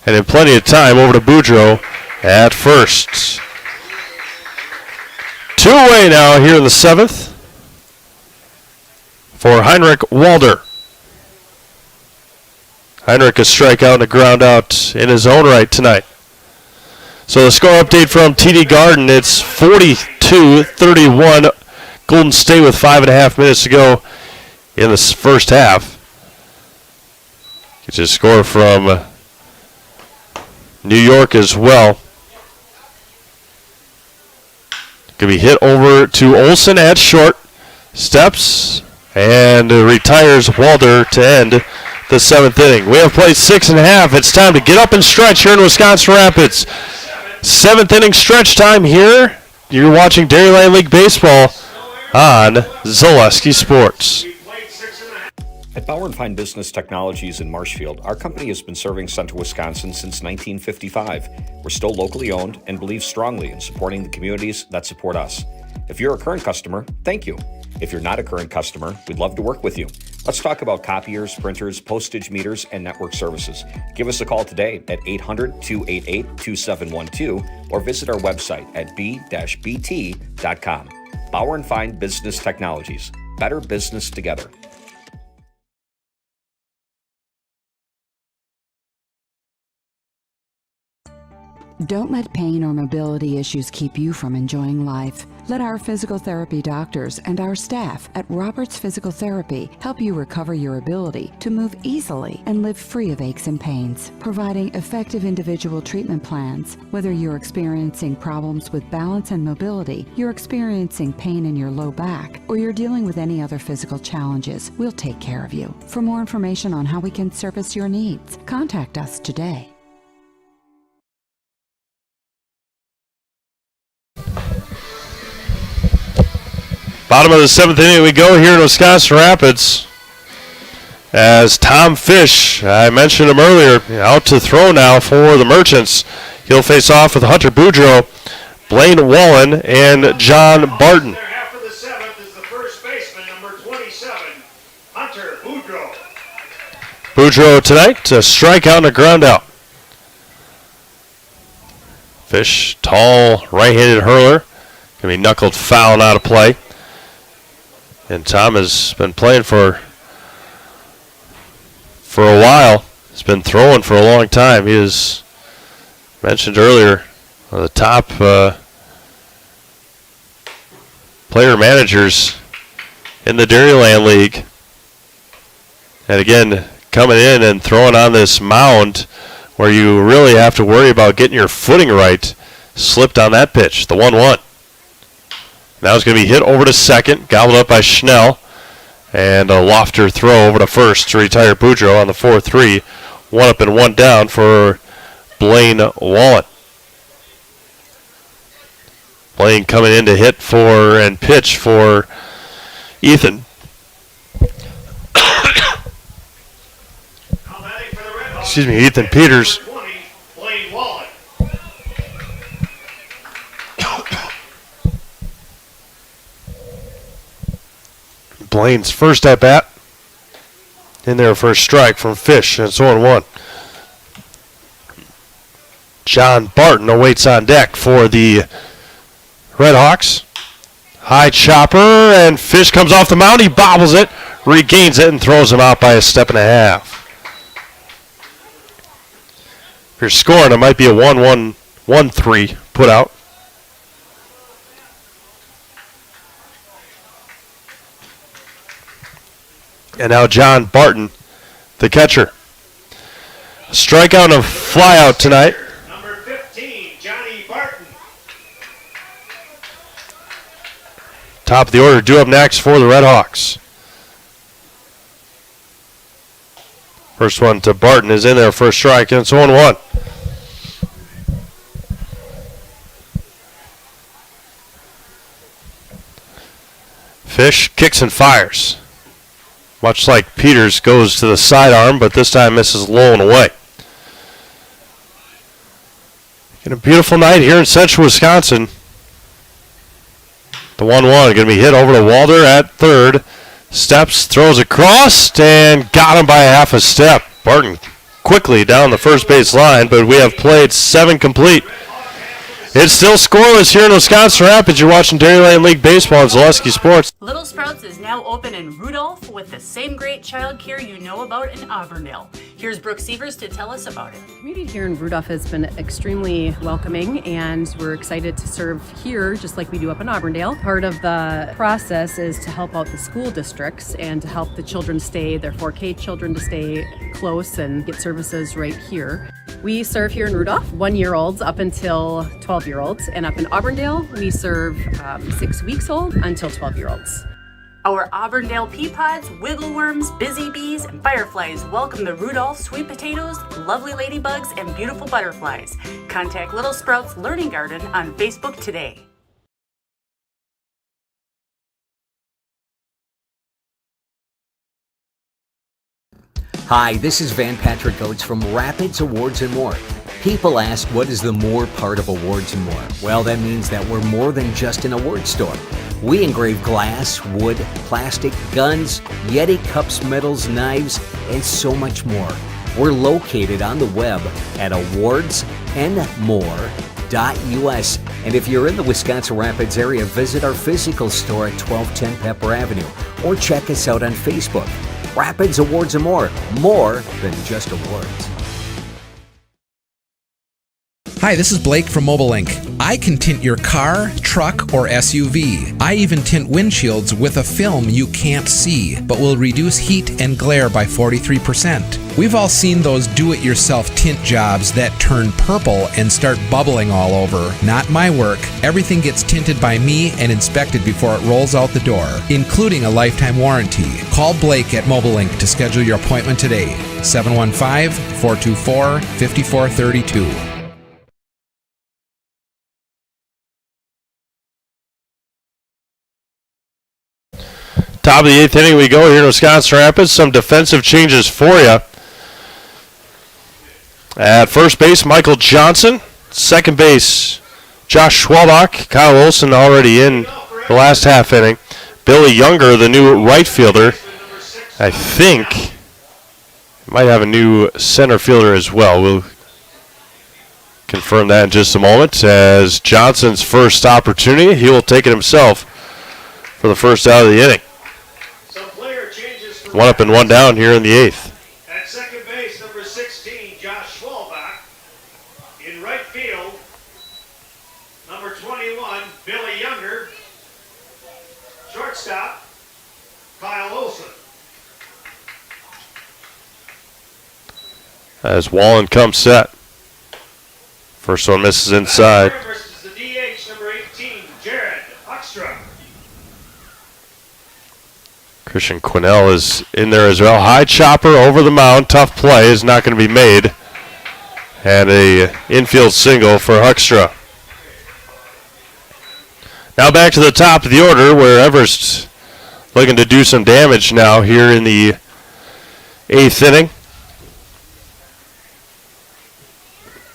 And in plenty of time over to Boudreaux at 1st. 2 away now here in the 7th for Heinrich Walder. Heinrich a strikeout and a ground out in his own right tonight. So the score update from TD Garden, it's 42-31. Golden State with 5.5 minutes to go in the first half. Gets a score from New York as well. Going to be hit over to Olsen at short. Steps and retires Walder to end the 7th inning. We have played 6.5. It's time to get up and stretch here in Wisconsin Rapids. 7th inning stretch time here. You're watching Dairyland League Baseball on Zaleski Sports. At Bauer & Fine Business Technologies in Marshfield, our company has been serving Central Wisconsin since 1955. We're still locally owned and believe strongly in supporting the communities that support us. If you're a current customer, thank you. If you're not a current customer, we'd love to work with you. Let's talk about copiers, printers, postage meters, and network services. Give us a call today at 800-288-2712 or visit our website at b-bt.com. Bauer & Fine Business Technologies. Better business together. Don't let pain or mobility issues keep you from enjoying life. Let our physical therapy doctors and our staff at Roberts Physical Therapy help you recover your ability to move easily and live free of aches and pains, providing effective individual treatment plans. Whether you're experiencing problems with balance and mobility, you're experiencing pain in your low back, or you're dealing with any other physical challenges, we'll take care of you. For more information on how we can service your needs, contact us today. Bottom of the 7th inning we go here in Wisconsin Rapids. As Tom Fish, I mentioned him earlier, out to throw now for the Merchants. He'll face off with Hunter Boudreaux, Blaine Wallen, and John Barton. Half of the 7th is the first baseman, number 27, Hunter Boudreaux. Boudreaux tonight, a strikeout and a ground out. Fish, tall, right-handed hurler. Going to be knuckled foul and out of play. And Tom has been playing for a while. He's been throwing for a long time. He is, mentioned earlier, one of the top player managers in the Dairyland League. And again, coming in and throwing on this mound where you really have to worry about getting your footing right. Slipped on that pitch, the 1-1. Now it's going to be hit over to second, gobbled up by Schnell, and a lofter throw over to first to retire Boudreaux on the 4-3. 1 up and 1 down for Blaine Wallen. Blaine coming in to hit for and pitch for Ethan. Excuse me, Ethan Peters. Blaine Wallen. Blaine's first at bat. In there for a strike from Fish, and it's 0-1. John Barton awaits on deck for the Red Hawks. High chopper, and Fish comes off the mound. He bobbles it, regains it, and throws him out by a step and a half. If you're scoring, it might be a 1-1, 1-3 put out. And now John Barton, the catcher. Strikeout and a flyout tonight. Number 15, Johnny Barton. Top of the order due up next for the Red Hawks. First one to Barton is in there for a strike, and it's 1-1. Fish kicks and fires. Much like Peters goes to the sidearm, but this time misses low and away. And a beautiful night here in central Wisconsin. The 1-1 going to be hit over to Walder at third. Steps, throws across, and got him by a half a step. Barton quickly down the first base line, but we have played 7 complete. It's still scoreless here in Wisconsin Rapids. You're watching Dairyland League Baseball on Zaleski Sports. Little Sprouts is now open in Rudolph with the same great child care you know about in Auburndale. Here's Brooke Sievers to tell us about it. The community here in Rudolph has been extremely welcoming, and we're excited to serve here just like we do up in Auburndale. Part of the process is to help out the school districts and to help the children stay, their 4K children to stay close and get services right here. We serve here in Rudolph 1-year-olds up until 12-year-olds, and up in Auburndale we serve 6 weeks old until 12-year-olds. Our Auburndale pea pods, wiggle worms, busy bees, and fireflies welcome the Rudolph sweet potatoes, lovely ladybugs, and beautiful butterflies. Contact Little Sprouts Learning Garden on Facebook today. Hi, this is Van Patrick Oates from Rapids Awards and More. People ask, what is the more part of Awards and More? Well, that means that we're more than just an award store. We engrave glass, wood, plastic, guns, Yeti cups, medals, knives, and so much more. We're located on the web at awardsandmore.us. And if you're in the Wisconsin Rapids area, visit our physical store at 1210 Pepper Avenue or check us out on Facebook. Rapids Awards and More than just awards. Hi, this is Blake from Mobile Ink. I can tint your car, truck, or SUV. I even tint windshields with a film you can't see, but will reduce heat and glare by 43%. We've all seen those do-it-yourself tint jobs that turn purple and start bubbling all over. Not my work. Everything gets tinted by me and inspected before it rolls out the door, including a lifetime warranty. Call Blake at Mobile Ink to schedule your appointment today. 715-424-5432. Top of the 8th inning we go here in Wisconsin Rapids. Some defensive changes for you. At first base, Michael Johnson. Second base, Josh Schwalbach. Kyle Olson already in the last half inning. Billy Younger, the new right fielder. I think might have a new center fielder as well. We'll confirm that in just a moment. As Johnson's first opportunity, he will take it himself for the first out of the inning. 1 up and 1 down here in the 8th. At second base, number 16, Josh Schwalbach. In right field, number 21, Billy Younger. Shortstop, Kyle Olson. As Wallen comes set. First one misses inside. Versus the DH, number 18, Jared Huckstrom. Christian Quinnell is in there as well. High chopper over the mound. Tough play is not going to be made. And a infield single for Huckstra. Now back to the top of the order where Everest looking to do some damage now here in the 8th inning.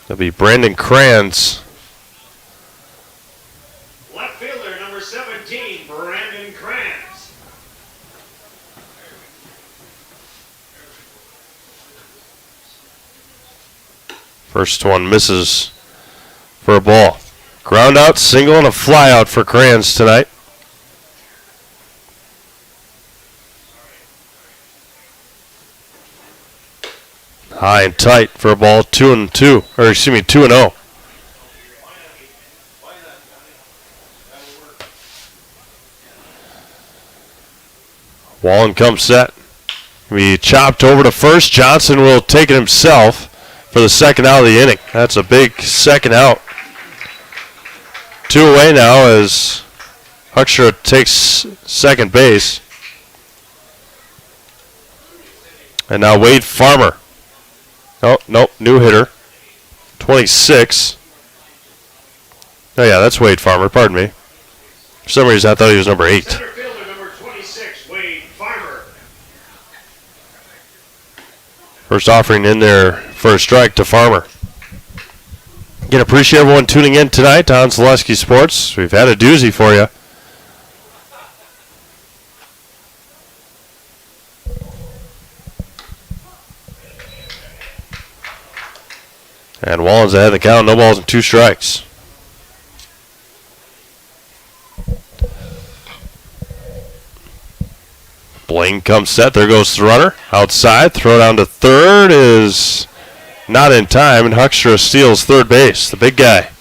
That'll be Brandon Kranz. Left fielder, number 17, Brandon Krabs. First one misses for a ball. Ground out, single, and a fly out for Kranz tonight. High and tight for a ball, 2-2, or excuse me, 2-0. Wallen comes set. Be chopped over to first. Johnson will take it himself for the second out of the inning. That's a big second out. 2 away now as Huckström takes second base. And now Wade Farmer. Oh, nope, new hitter. 26. Oh, yeah, that's Wade Farmer, pardon me. For some reason, I thought he was number 8. Center fielder number 26, Wade Farmer. First offering in there for a strike to Farmer. Again, appreciate everyone tuning in tonight on Zaleski Sports. We've had a doozy for you. And Wallen's ahead of the count. No balls and 2 strikes. Blaine comes set. There goes the runner. Outside. Throw down to third is not in time. And Huckström steals third base. The big guy.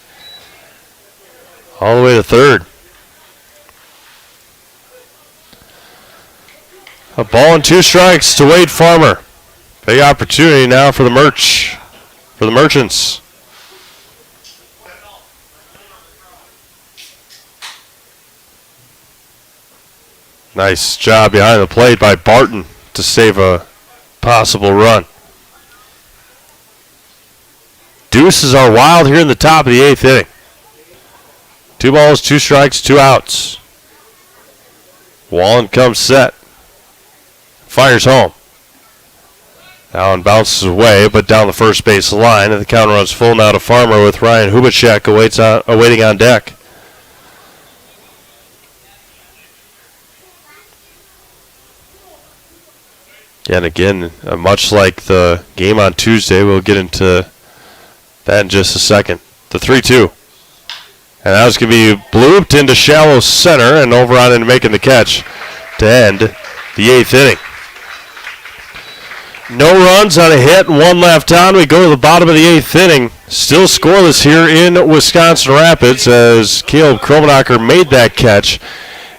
All the way to third. A ball and 2 strikes to Wade Farmer. Big opportunity now for the Merchants. Nice job behind the plate by Barton to save a possible run. Deuces are wild here in the top of the 8th inning. 2 balls, 2 strikes, 2 outs. Wallen comes set. Fires home. Allen bounces away, but down the first base line, and the count runs full now to Farmer with Ryan Hubachek awaiting on deck. And again, much like the game on Tuesday, we'll get into that in just a second. The 3-2. And that was going to be blooped into shallow center and over on into making the catch to end the 8th inning. No runs on a hit and 1 left on. We go to the bottom of the 8th inning. Still scoreless here in Wisconsin Rapids as Caleb Kromenacher made that catch.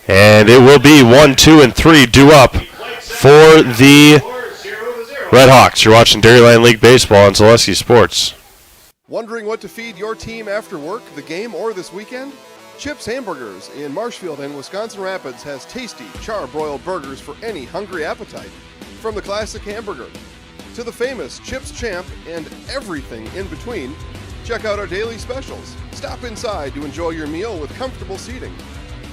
And it will be 1, 2, and 3 due up for the Red Hawks. You're watching Dairyland League Baseball on Zaleski Sports. Wondering what to feed your team after work, the game, or this weekend? Chips Hamburgers in Marshfield and Wisconsin Rapids has tasty char-broiled burgers for any hungry appetite. From the classic hamburger to the famous Chips Champ and everything in between, check out our daily specials. Stop inside to enjoy your meal with comfortable seating.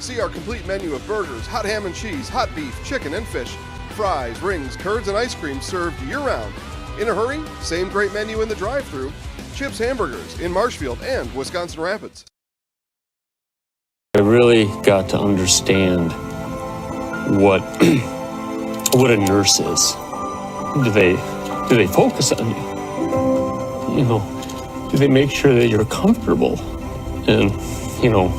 See our complete menu of burgers, hot ham and cheese, hot beef, chicken and fish, fries, rings, curds, and ice cream served year-round. In a hurry? Same great menu in the drive-thru. Chips Hamburgers in Marshfield and Wisconsin Rapids. I really got to understand what a nurse is. Do they focus on you? You know, do they make sure that you're comfortable? And, you know,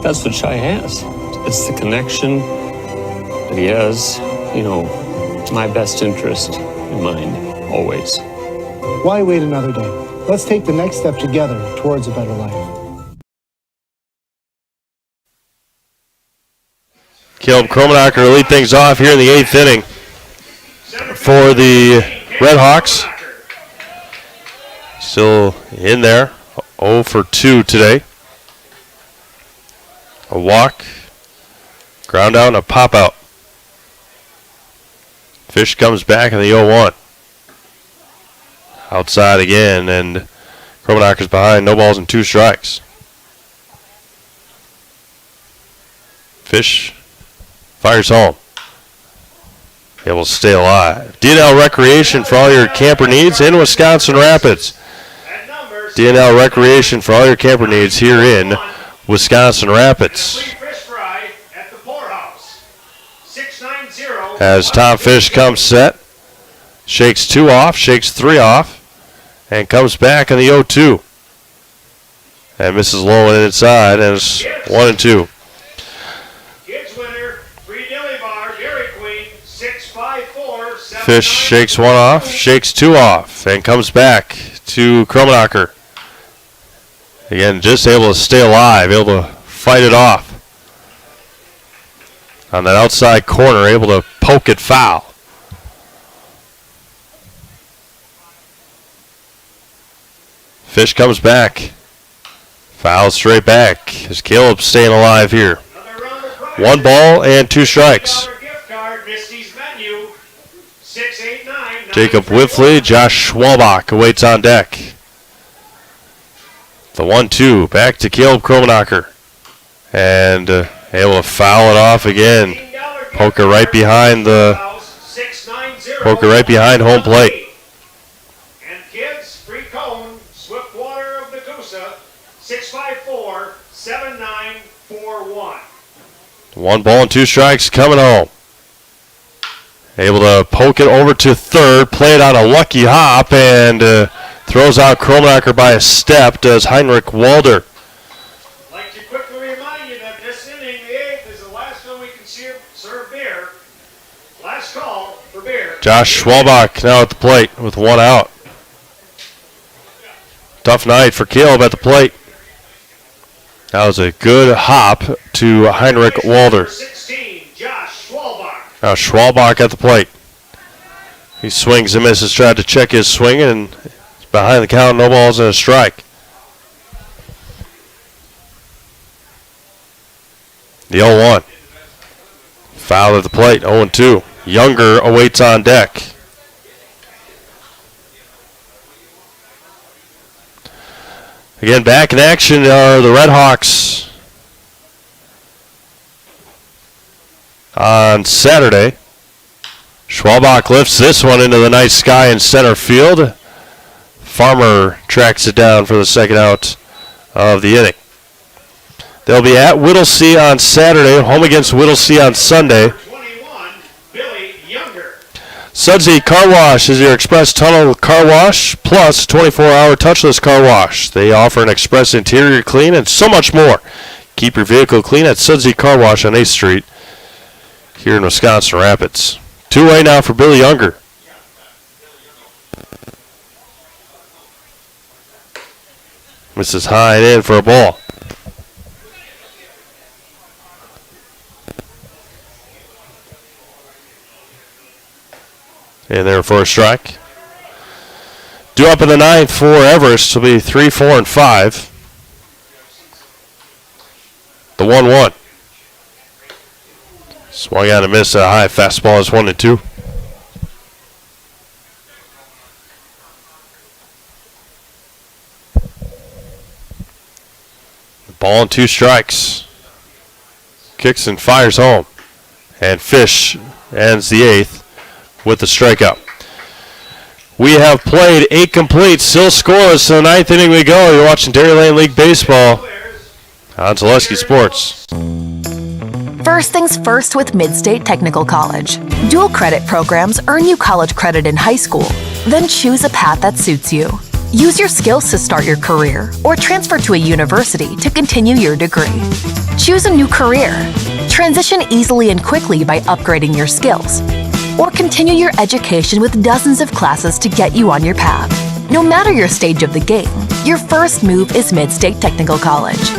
that's what Shai has. It's the connection that he has, you know, my best interest in mind, always. Why wait another day? Let's take the next step together towards a better life. Caleb Kromenacher will lead things off here in the 8th inning for the Red Hawks. Still in there, 0 for 2 today. A walk, ground out, and a pop out. Fish comes back in the 0-1. Outside again, and Kromenacher's behind, no balls and 2 strikes. Fish fires home. Able to stay alive. DNL Recreation for all your camper needs in Wisconsin Rapids. DNL Recreation for all your camper needs here in Wisconsin Rapids. As Tom Fish comes set, shakes 2 off, shakes 3 off, and comes back in the 0-2. And misses low and inside, and it's 1 and 2. Fish shakes 1 off, shakes 2 off, and comes back to Kromenacher. Again, just able to stay alive, able to fight it off. On that outside corner, able to poke it foul. Fish comes back. Foul straight back. Is Caleb staying alive here? 1 ball and 2 strikes. Jacob Whiffley, Josh Schwalbach awaits on deck. The 1-2 back to Caleb Kromenacher. And able to foul it off again. Poker right behind home plate. And kids, free cone, Swiftwater of the Coosa, 654-7941. 1 ball and 2 strikes coming home. Able to poke it over to third, play it on a lucky hop, and throws out Kromenacher by a step, does Heinrich Walder. I'd like to quickly remind you that this inning, the 8th, is the last one we can serve beer. Last call for beer. Josh Schwalbach now at the plate with 1 out. Tough night for Caleb at the plate. That was a good hop to Heinrich Walder. 16, Josh Schwalbach. Now Schwalbach at the plate. He swings and misses, tried to check his swing, and it's behind the count, no balls and a strike. The 0-1. Foul at the plate, 0-2. Younger awaits on deck. Again, back in action are the Red Hawks on Saturday. Schwalbach lifts this one into the night sky in center field. Farmer tracks it down for the second out of the inning. They'll be at Whittlesea on Saturday, home against Whittlesea on Sunday. Sudsy Car Wash is your express tunnel car wash plus 24-hour touchless car wash. They offer an express interior clean and so much more. Keep your vehicle clean at Sudsy Car Wash on 8th Street here in Wisconsin Rapids. 2-way now for Billy Younger. Misses high and in for a ball. And there for a strike. Due up in the 9th for Everest will be 3, 4, and 5. The 1-1. Swung out and missed a high fastball is 1-2. Ball and 2 strikes. Kicks and fires home. And Fish ends the 8th with the strikeout. We have played 8 complete, still scoreless. In the 9th inning we go. You're watching Dairyland League Baseball on Zaleski Sports. First things first with Midstate Technical College. Dual credit programs earn you college credit in high school. Then choose a path that suits you. Use your skills to start your career or transfer to a university to continue your degree. Choose a new career. Transition easily and quickly by upgrading your skills. Or continue your education with dozens of classes to get you on your path. No matter your stage of the game, your first move is Midstate Technical College.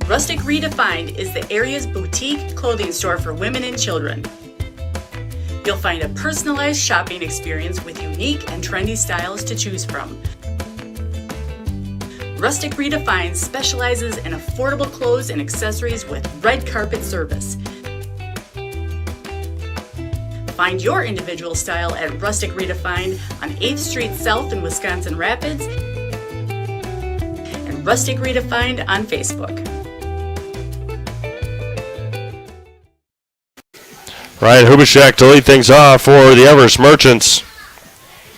Rustic Redefined is the area's boutique clothing store for women and children. You'll find a personalized shopping experience with unique and trendy styles to choose from. Rustic Redefined specializes in affordable clothes and accessories with red carpet service. Find your individual style at Rustic Redefined on 8th Street South in Wisconsin Rapids and Rustic Redefined on Facebook. Ryan Hubachek to lead things off for the Everest Merchants.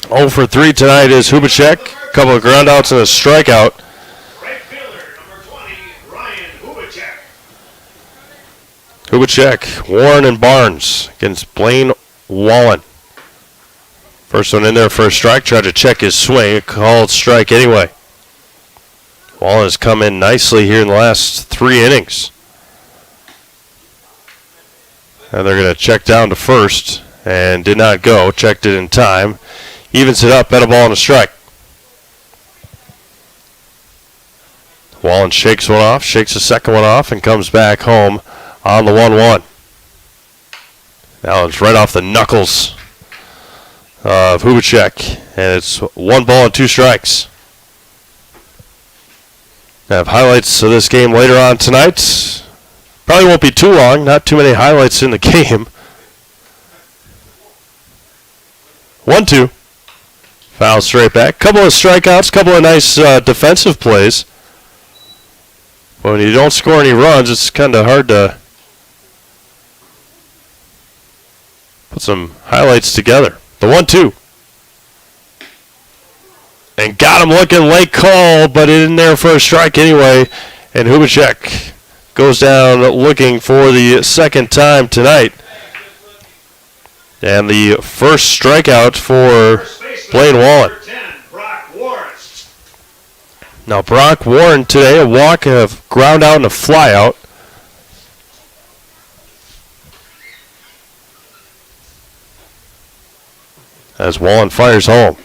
0 for 3 tonight is Hubachek. A couple of groundouts and a strikeout. Hubachek, Warren, and Barnes against Blaine Wallen. First one in there for a strike. Tried to check his swing. A called strike anyway. Wallen has come in nicely here in the last 3 innings. And they're going to check down to first and did not go. Checked it in time. Evens it up. Bet a ball and a strike. Wallen shakes one off. Shakes the second one off and comes back home on the 1-1. Now it's right off the knuckles of Hubacek, and it's 1 ball and 2 strikes. I have highlights of this game later on tonight. Probably won't be too long, not too many highlights in the game. 1-2. Foul straight back. Couple of strikeouts, couple of nice defensive plays. But when you don't score any runs, it's kind of hard to put some highlights together. The 1-2. And got him looking, late call, but in there for a strike anyway. And Hubacek goes down looking for the second time tonight. And the first strikeout for Blaine Wallen. Now Brock Warren today, a walk, a ground out, and a fly out. As Wallen fires home.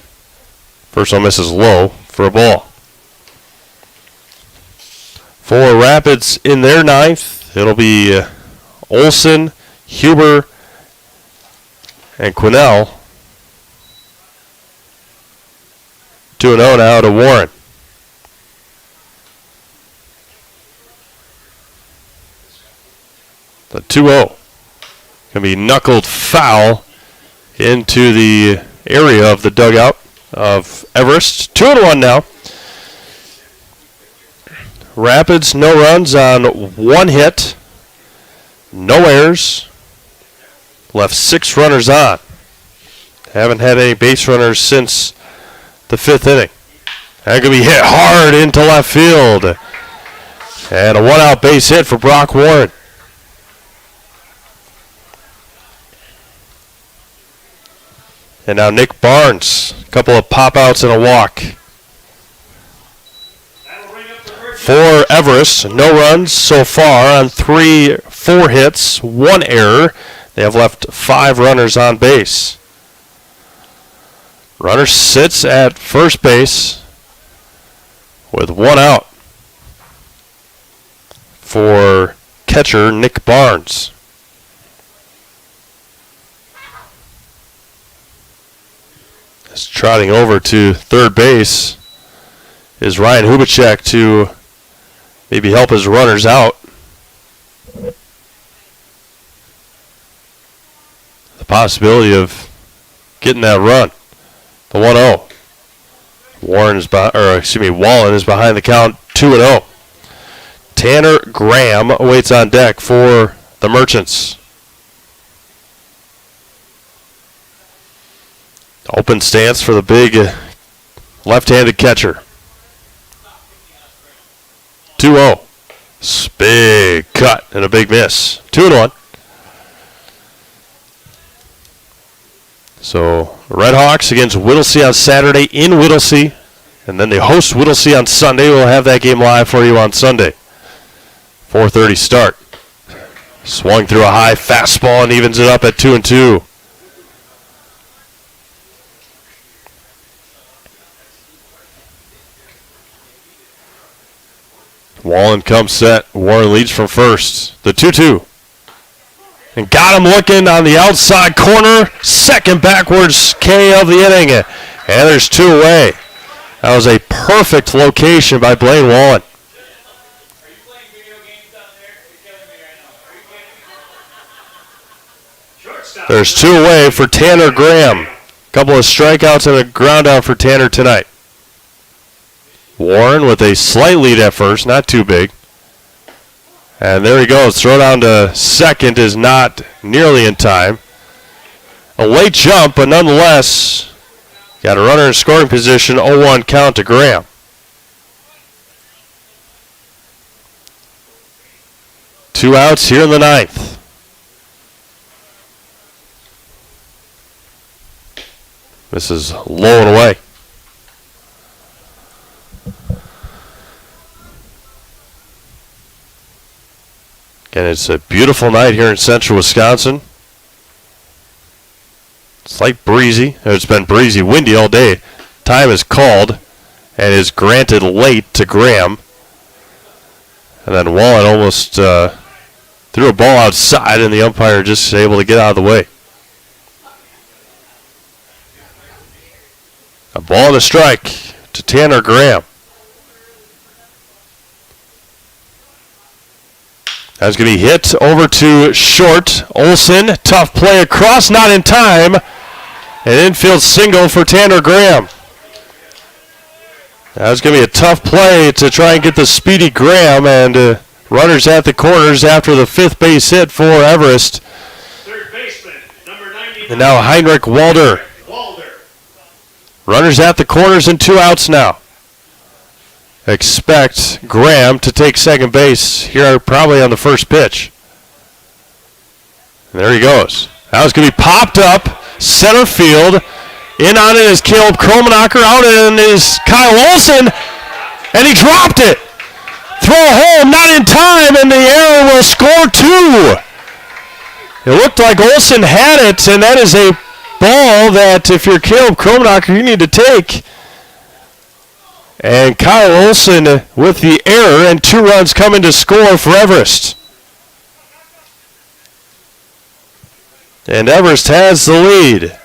First one misses low for a ball. For Rapids in their ninth, it'll be Olson, Huber, and Quinnell. 2-0 now to Warren. The 2-0 can be knuckled foul into the area of the dugout of Everest. 2-1 now. Rapids, no runs on 1 hit. No errors. Left 6 runners on. Haven't had any base runners since the 5th inning. That could be hit hard into left field. And a 1-out base hit for Brock Warren. And now Nick Barnes, a couple of pop-outs and a walk. For Everest, no runs so far on 4 hits, 1 error. They have left 5 runners on base. Runner sits at first base with 1 out for catcher Nick Barnes. Trotting over to third base is Ryan Hubacek to maybe help his runners out. The possibility of getting that run. The 1-0. Wallen is behind the count, 2-0. Tanner Graham awaits on deck for the Merchants. Open stance for the big left-handed catcher. 2-0. Big cut and a big miss. 2-1. So Red Hawks against Whittlesey on Saturday in Whittlesey. And then they host Whittlesey on Sunday. We'll have that game live for you on Sunday. 4:30 start. Swung through a high fastball and evens it up at 2-2. Wallen comes set. Warren leads from first. The 2-2. And got him looking on the outside corner. Second backwards K of the inning. And there's 2 away. That was a perfect location by Blaine Wallen. There's 2 away for Tanner Graham. Couple of strikeouts and a ground out for Tanner tonight. Warren with a slight lead at first, not too big. And there he goes. Throw down to second is not nearly in time. A late jump, but nonetheless, got a runner in scoring position, 0-1 count to Graham. Two outs here in the ninth. This is low and away. Again, it's a beautiful night here in central Wisconsin. Slight breezy. It's been breezy, windy all day. Time is called and is granted late to Graham. And then Wallen almost threw a ball outside, and the umpire just able to get out of the way. A ball and a strike to Tanner Graham. That's going to be hit over to short. Olson, tough play across, not in time. An infield single for Tanner Graham. That's going to be a tough play to try and get the speedy Graham, and runners at the corners after the fifth base hit for Everest. Third baseman, number 99. And now Heinrich Walder. Runners at the corners and 2 outs now. Expect Graham to take second base here probably on the first pitch. And there he goes. That was going to be popped up, center field. In on it is Caleb Kromenacher, out in is Kyle Olson, and he dropped it. Throw home, not in time, and the error will score 2. It looked like Olson had it, and that is a ball that if you're Caleb Kromenacher, you need to take. And Kyle Olson with the error, and 2 runs coming to score for Everest. And Everest has the lead.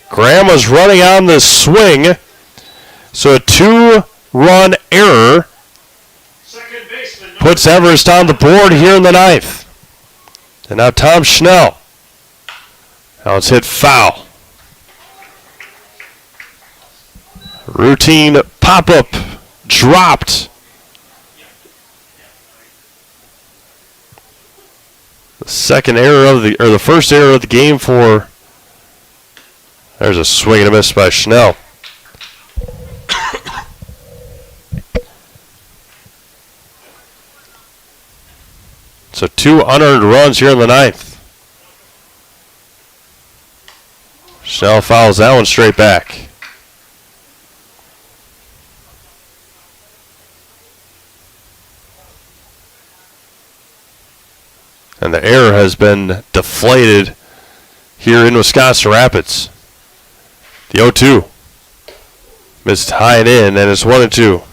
Graham was running on the swing, so a 2-run error puts Everest on the board here in the 9th. And now Tom Schnell. Now it's hit foul. Routine pop-up dropped. The second error of the first error of the game for. There's a swing and a miss by Schnell. So 2 unearned runs here in the 9th. Schnell fouls that one straight back. And the error has been deflated here in Wisconsin Rapids. The 0-2. Missed high and in, and it's 1-2.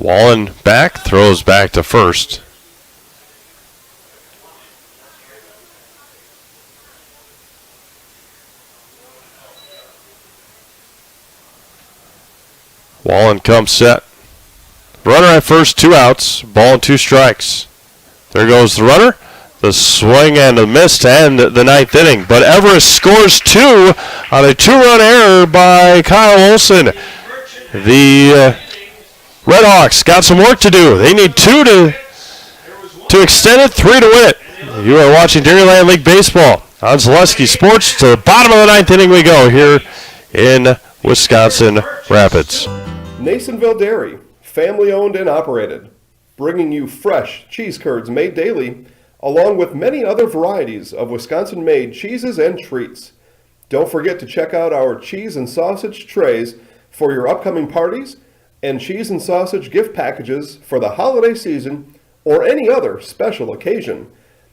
Wallen back, throws back to first. Wallen comes set. Runner at first, 2 outs, ball and 2 strikes. There goes the runner. The swing and the miss to end the 9th inning. But Everest scores 2 on a 2-run error by Kyle Olson. The Redhawks got some work to do. They need 2 to extend it, 3 to win it. You are watching Dairyland League Baseball on Zaleski Sports. To the bottom of the 9th inning we go here in Wisconsin Rapids. Masonville Dairy, family owned and operated, bringing you fresh cheese curds made daily, along with many other varieties of Wisconsin-made cheeses and treats. Don't forget to check out our cheese and sausage trays for your upcoming parties and cheese and sausage gift packages for the holiday season or any other special occasion.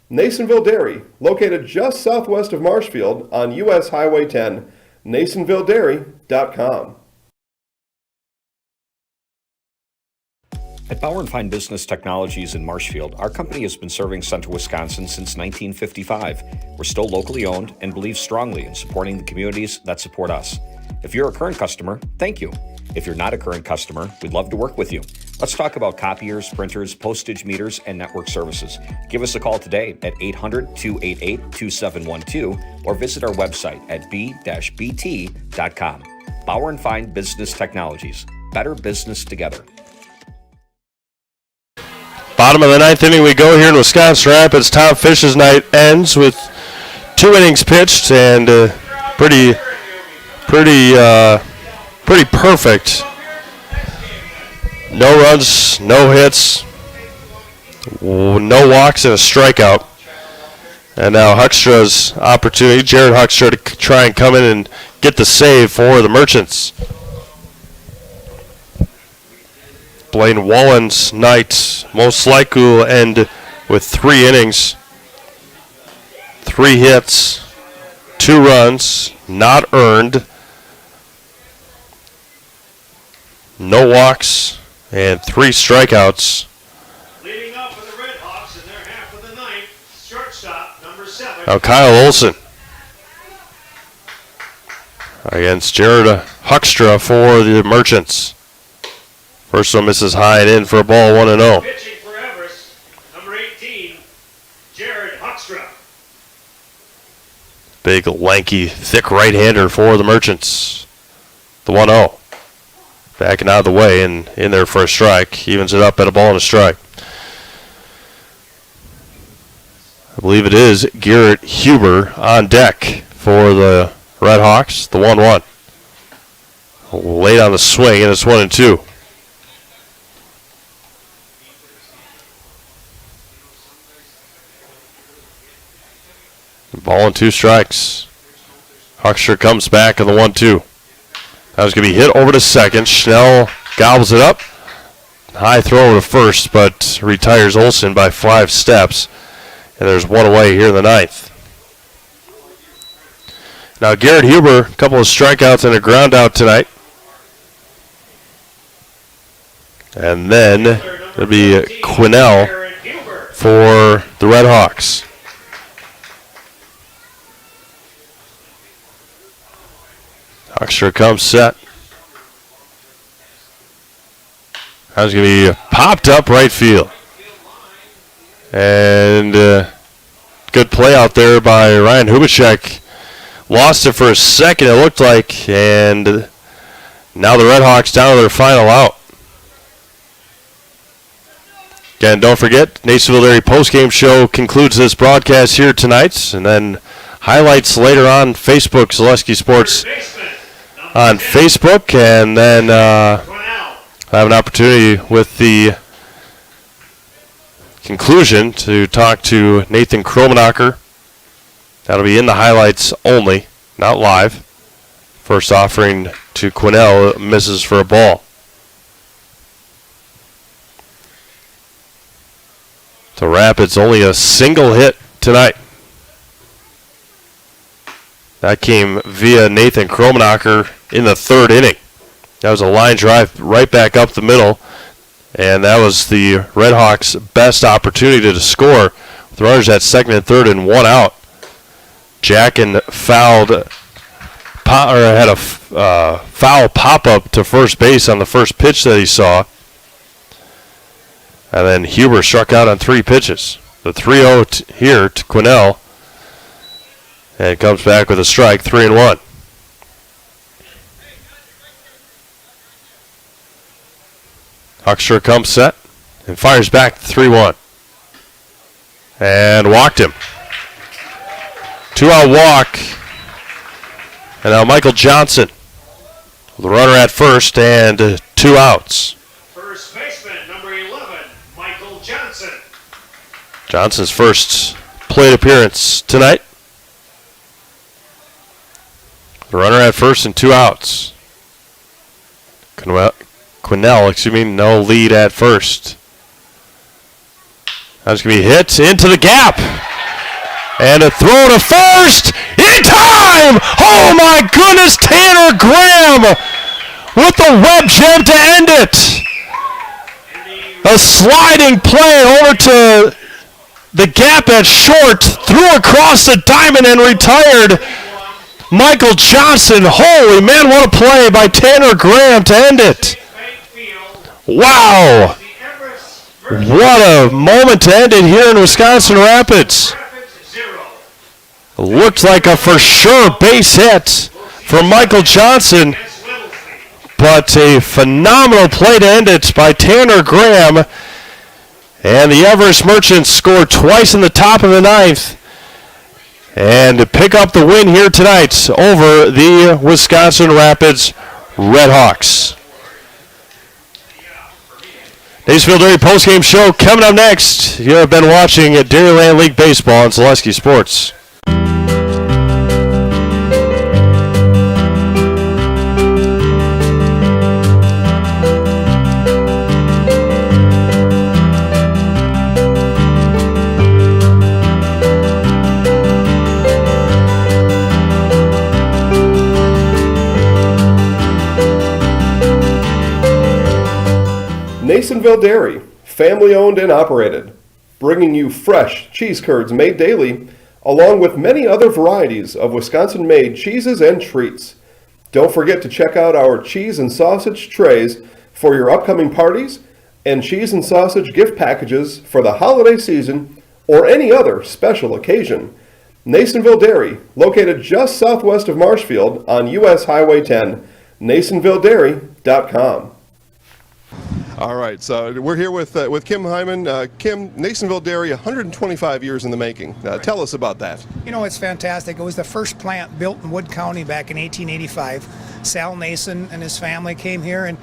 Masonville Dairy, located just southwest of Marshfield on US Highway 10, masonvilledairy.com. At Bauer & Fine Business Technologies in Marshfield, our company has been serving Central Wisconsin since 1955. We're still locally owned and believe strongly in supporting the communities that support us. If you're a current customer, thank you. If you're not a current customer, we'd love to work with you. Let's talk about copiers, printers, postage meters, and network services. Give us a call today at 800-288-2712 or visit our website at b-bt.com. Bauer & Fine Business Technologies. Better business together. Bottom of the 9th inning we go here in Wisconsin Rapids. Tom Fish's night ends with 2 innings pitched and pretty perfect. No runs, no hits, no walks, and a strikeout. And now Huckstra's opportunity, Jared Huckstra, to try and come in and get the save for the Merchants. Blaine Wallen's night most likely will end with 3 innings, 3 hits, 2 runs, not earned, no walks, and 3 strikeouts. Leading up for the Red Hawks in their half of the ninth, shortstop number 7. Now Kyle Olson against Jared Huckstra for the Merchants. First one misses high and in for a ball, 1-0. Pitching for Everest, number 18, Jared Huckstra. Big, lanky, thick right-hander for the Merchants. The 1-0. Backing out of the way and in there for a strike. Evens it up at a ball and a strike. I believe it is Garrett Huber on deck for the Red Hawks. The 1-1. Late on the swing, and it's 1-2. Ball and 2 strikes. Huckstra comes back on the 1-2. That was going to be hit over to second. Schnell gobbles it up. High throw over to first, but retires Olson by 5 steps. And there's one away here in the ninth. Now Garrett Huber, a couple of strikeouts and a ground out tonight. And then it'll be Quinnell for the Red Hawks. Huckstra comes set. That was going to be popped up right field. And good play out there by Ryan Hubachek. Lost it for a second, it looked like. And now the Red Hawks down to their final out. Again, don't forget, Masonville Dairy postgame show concludes this broadcast here tonight. And then highlights later on Facebook, Zaleski Sports on Facebook, and then have an opportunity with the conclusion to talk to Nathan Kromenacher. That'll be in the highlights only, not live. First offering to Quinnell, misses for a ball. So Rapids only a single hit tonight. That came via Nathan Kromenacher in the 3rd inning. That was a line drive right back up the middle, and that was the Red Hawks' best opportunity to score. With runners at second and third and 1 out. Jackin had a foul pop-up to first base on the first pitch that he saw. And then Huber struck out on 3 pitches. The 3-0 here to Quinnell. And comes back with a strike, 3-1. Huckstra comes set and fires back 3-1. And walked him. 2-out walk. And now Michael Johnson, the runner at first, and 2 outs. First baseman, number 11, Michael Johnson. Johnson's first plate appearance tonight. The runner at first and 2 outs. Quinnell, no lead at first. That's going to be hit into the gap. And a throw to first in time! Oh my goodness, Tanner Graham with the web gem to end it. A sliding play over to the gap at short, threw across the diamond and retired Michael Johnson. Holy man, what a play by Tanner Graham to end it. Wow. What a moment to end it here in Wisconsin Rapids. Looked like a for sure base hit for Michael Johnson, but a phenomenal play to end it by Tanner Graham. And the Everest Merchants scored twice in the top of the 9th and to pick up the win here tonight over the Wisconsin Rapids Red Hawks. Masonville Dairy postgame show coming up next. You have been watching Dairyland League Baseball on Zaleski Sports. Masonville Dairy, family owned and operated, bringing you fresh cheese curds made daily, along with many other varieties of Wisconsin-made cheeses and treats. Don't forget to check out our cheese and sausage trays for your upcoming parties and cheese and sausage gift packages for the holiday season or any other special occasion. Masonville Dairy, located just southwest of Marshfield on US Highway 10, masonvilledairy.com. All right, so we're here with Kim Hyman. Kim, Masonville Dairy, 125 years in the making. Tell us about that. You know, it's fantastic. It was the first plant built in Wood County back in 1885. Sal Nason and his family came here, and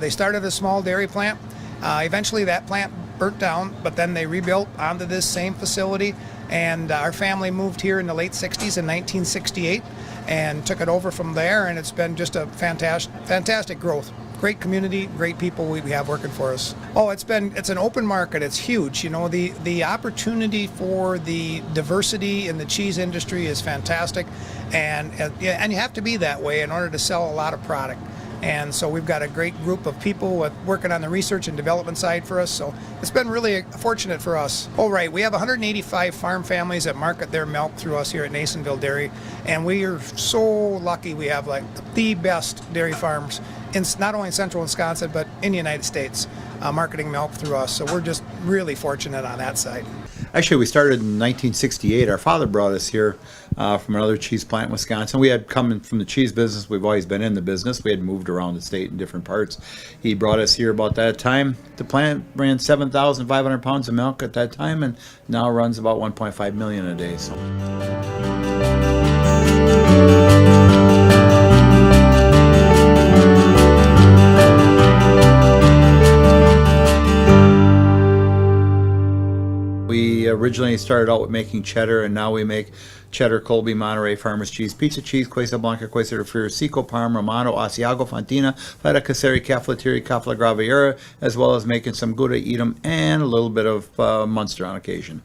they started a small dairy plant. Eventually that plant burnt down, but then they rebuilt onto this same facility, and our family moved here in the late 60s in 1968 and took it over from there, and it's been just a fantastic growth. Great community, great people we have working for us. Oh, it's an open market. It's huge. You know, the opportunity for the diversity in the cheese industry is fantastic, and you have to be that way in order to sell a lot of product. And so we've got a great group of people working on the research and development side for us. So it's been really fortunate for us. Oh, right. We have 185 farm families that market their milk through us here at Masonville Dairy. And we are so lucky we have like the best dairy farms in not only in central Wisconsin, but in the United States, marketing milk through us. So we're just really fortunate on that side. Actually, we started in 1968. Our father brought us here from another cheese plant in Wisconsin. We had come from the cheese business. We've always been in the business. We had moved around the state in different parts. He brought us here about that time. The plant ran 7,500 pounds of milk at that time, and now runs about 1.5 million a day. So. We originally started out with making cheddar, and now we make cheddar, Colby, Monterey, Farmers Cheese, Pizza Cheese, Quesa Blanca, Quesa de Friar, Seco, Parma, Romano, Asiago, Fontina, Feta Caseri, Caflateri, Cafla Graviera, as well as making some Gouda Edam and a little bit of Munster on occasion.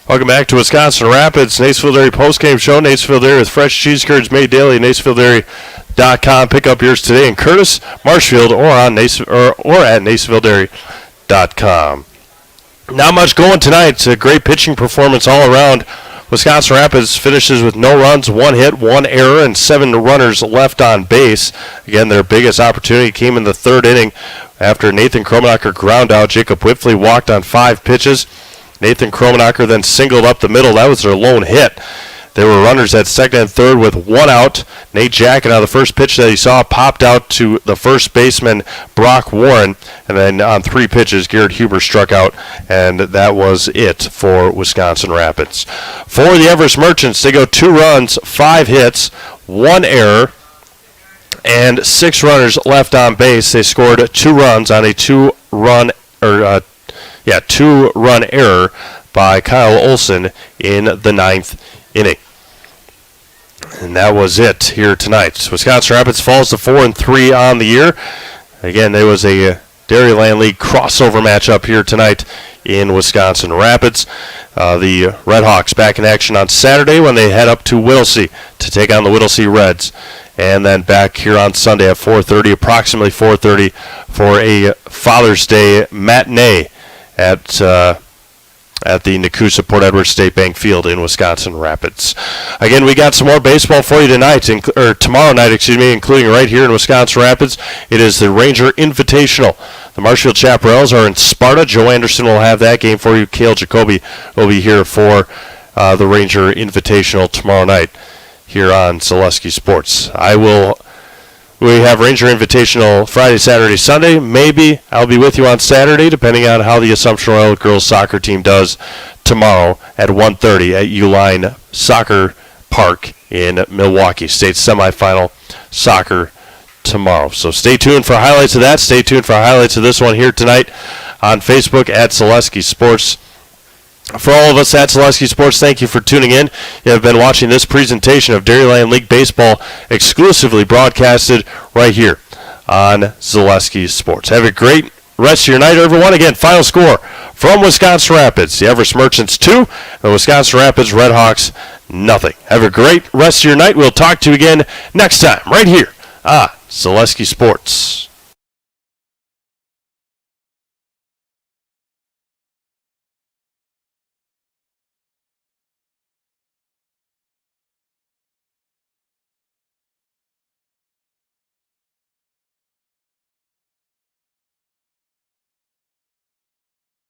Welcome back to Wisconsin Rapids, Nasonville Dairy postgame show. Nasonville Dairy with fresh cheese curds made daily. NasonvilleDairy.com. Pick up yours today in Curtis, Marshfield, or on or at NasonvilleDairy.com. Not much going tonight. It's a great pitching performance all around. Wisconsin Rapids finishes with no runs, 1 hit, 1 error, and 7 runners left on base. Again, their biggest opportunity came in the third inning after Nathan Kromenacher ground out. Jacob Whitfley walked on 5 pitches. Nathan Kromenacher then singled up the middle. That was their lone hit. There were runners at second and third with 1 out. Nate Jacket, on the first pitch that he saw, popped out to the first baseman, Brock Warren. And then on 3 pitches, Garrett Huber struck out, and that was it for Wisconsin Rapids. For the Everest Merchants, they go 2 runs, 5 hits, 1 error, and 6 runners left on base. They scored 2 runs on a 2-run error by Kyle Olson in the 9th inning. And that was it here tonight. Wisconsin Rapids falls to 4-3 on the year. Again, there was a Dairyland League crossover matchup here tonight in Wisconsin Rapids. The Redhawks back in action on Saturday when they head up to Whittlesey to take on the Whittlesey Reds. And then back here on Sunday at 4:30, approximately 4:30, for a Father's Day matinee at the Nakusa Port Edward State Bank Field in Wisconsin Rapids. Again, we got some more baseball for you tomorrow night, including right here in Wisconsin Rapids. It is the Ranger Invitational. The Marshfield Chaparrals are in Sparta. Joe Anderson will have that game for you. Cale Jacoby will be here for the Ranger Invitational tomorrow night here on Zaleski Sports. We have Ranger Invitational Friday, Saturday, Sunday. Maybe I'll be with you on Saturday, depending on how the Assumption Oil girls soccer team does tomorrow at 1:30 at Uline Soccer Park in Milwaukee. State semifinal soccer tomorrow. So stay tuned for highlights of that. Stay tuned for highlights of this one here tonight on Facebook at Zaleski Sports. For all of us at Zaleski Sports, thank you for tuning in. You have been watching this presentation of Dairyland League Baseball exclusively broadcasted right here on Zaleski Sports. Have a great rest of your night, everyone. Again, final score from Wisconsin Rapids. The Everest Merchants 2, the Wisconsin Rapids Redhawks 0. Have a great rest of your night. We'll talk to you again next time right here on Zaleski Sports.